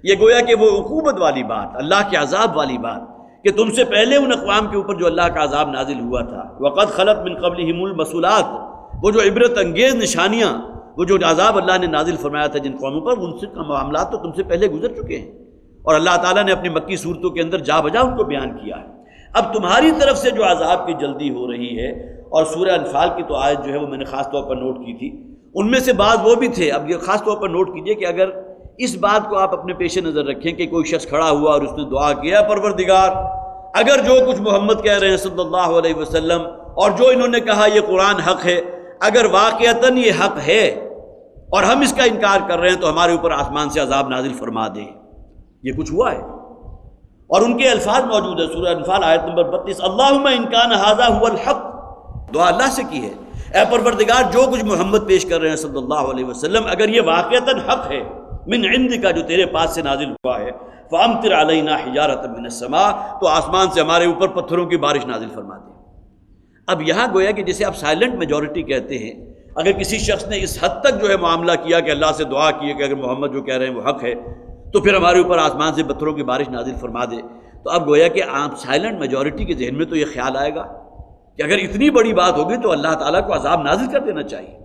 یہ گویا کہ وہ عقوبت والی بات، اللہ کے عذاب والی بات کہ تم سے پہلے ان اقوام کے اوپر جو اللہ کا عذاب نازل ہوا تھا، وَقَدْ خَلَتْ مِن قَبْلِهِمُ الْمَثُلَاتُ، وہ جو عبرت انگیز نشانیاں، وہ جو عذاب اللہ نے نازل فرمایا تھا جن قوموں پر، ان سے معاملات تو تم سے پہلے گزر چکے ہیں، اور اللہ تعالیٰ نے اپنی مکی صورتوں کے اندر جا بجا ان کو بیان کیا ہے۔ اب تمہاری طرف سے جو عذاب کی جلدی ہو رہی ہے، اور سورہ انفال کی تو آیت جو ہے وہ میں نے خاص طور پر نوٹ کی تھی، ان میں سے بعض وہ بھی تھے۔ اب یہ خاص طور پر نوٹ کیجئے کہ اگر اس بات کو آپ اپنے پیش نظر رکھیں کہ کوئی شخص کھڑا ہوا اور اس نے دعا کیا، پروردگار اگر جو کچھ محمد کہہ رہے ہیں صلی اللہ علیہ وسلم اور جو انہوں نے کہا یہ قرآن حق ہے، اگر واقعتاً یہ حق ہے اور ہم اس کا انکار کر رہے ہیں تو ہمارے اوپر آسمان سے عذاب نازل فرما دے۔ یہ کچھ ہوا ہے، اور ان کے الفاظ موجود ہے سورہ انفال آیت نمبر 32، اللہم ان کان ھذا ھو الحق، دعا اللہ سے کی ہے، اے پروردگار جو کچھ محمد پیش کر رہے ہیں صلی اللہ علیہ وسلم اگر یہ واقعتاً حق ہے، من عندک جو تیرے پاس سے نازل ہوا ہے، فامطر علینا حجارۃ من السماء، تو آسمان سے ہمارے اوپر پتھروں کی بارش نازل فرما دے۔ اب یہاں گویا کہ جسے آپ سائلنٹ میجورٹی کہتے ہیں، اگر کسی شخص نے اس حد تک جو ہے معاملہ کیا کہ اللہ سے دعا کی ہے کہ اگر محمد جو کہہ رہے ہیں وہ حق ہے تو پھر ہمارے اوپر آسمان سے پتھروں کی بارش نازل فرما دے، تو اب گویا کہ آپ سائلنٹ میجورٹی کے ذہن میں تو یہ خیال آئے گا کہ اگر اتنی بڑی بات ہوگی تو اللہ تعالیٰ کو عذاب نازل کر دینا چاہیے۔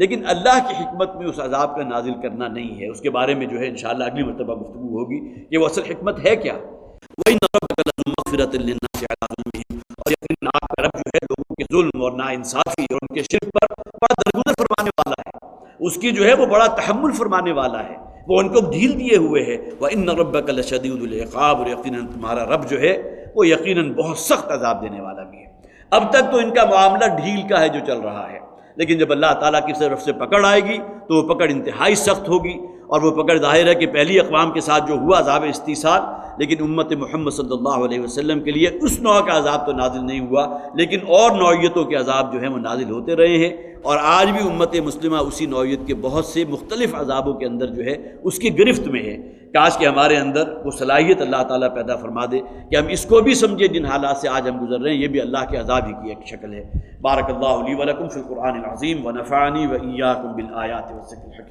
لیکن اللہ کی حکمت میں اس عذاب کا نازل کرنا نہیں ہے، اس کے بارے میں جو ہے انشاءاللہ اگلی مرتبہ گفتگو ہوگی کہ وہ اصل حکمت ہے کیا۔ وَإِنَّ رَبَّكَ لَذُو مَغْفِرَةٍ لِلنَّاسِ عَلَىٰ ظُلْمِهِمْ، اور یقیناً آپ کا رب جو ہے لوگوں کے ظلم اور ناانصافی اور ان کے شرک پر بڑا درگزر فرمانے والا ہے، اس کی جو ہے وہ بڑا تحمل فرمانے والا ہے، وہ ان کو ڈھیل دیے ہوئے ہے۔ وَإِنَّ رَبَّكَ لَشَدِيدُ الْعِقَابِ، اور یقیناً تمہارا رب جو ہے وہ یقیناً بہت سخت عذاب دینے والا بھی ہے۔ اب تک تو ان کا معاملہ ڈھیل کا ہے جو چل رہا ہے، لیکن جب اللہ تعالیٰ کی طرف سے پکڑ آئے گی تو وہ پکڑ انتہائی سخت ہوگی، اور وہ پکڑ ظاہر ہے کہ پہلی اقوام کے ساتھ جو ہوا عذاب استیصال، لیکن امت محمد صلی اللہ علیہ وسلم کے لیے اس نوع کا عذاب تو نازل نہیں ہوا، لیکن اور نوعیتوں کے عذاب جو ہیں وہ نازل ہوتے رہے ہیں، اور آج بھی امت مسلمہ اسی نوعیت کے بہت سے مختلف عذابوں کے اندر جو ہے اس کی گرفت میں ہے۔ کاش کہ ہمارے اندر وہ صلاحیت اللہ تعالیٰ پیدا فرما دے کہ ہم اس کو بھی سمجھیں جن حالات سے آج ہم گزر رہے ہیں یہ بھی اللہ کے عذاب ہی کی ایک شکل ہے۔ بارک اللہ لی ولکم فی القرآن العظیم ونفعنی وإیاکم بالآیات والذکر الحکیم۔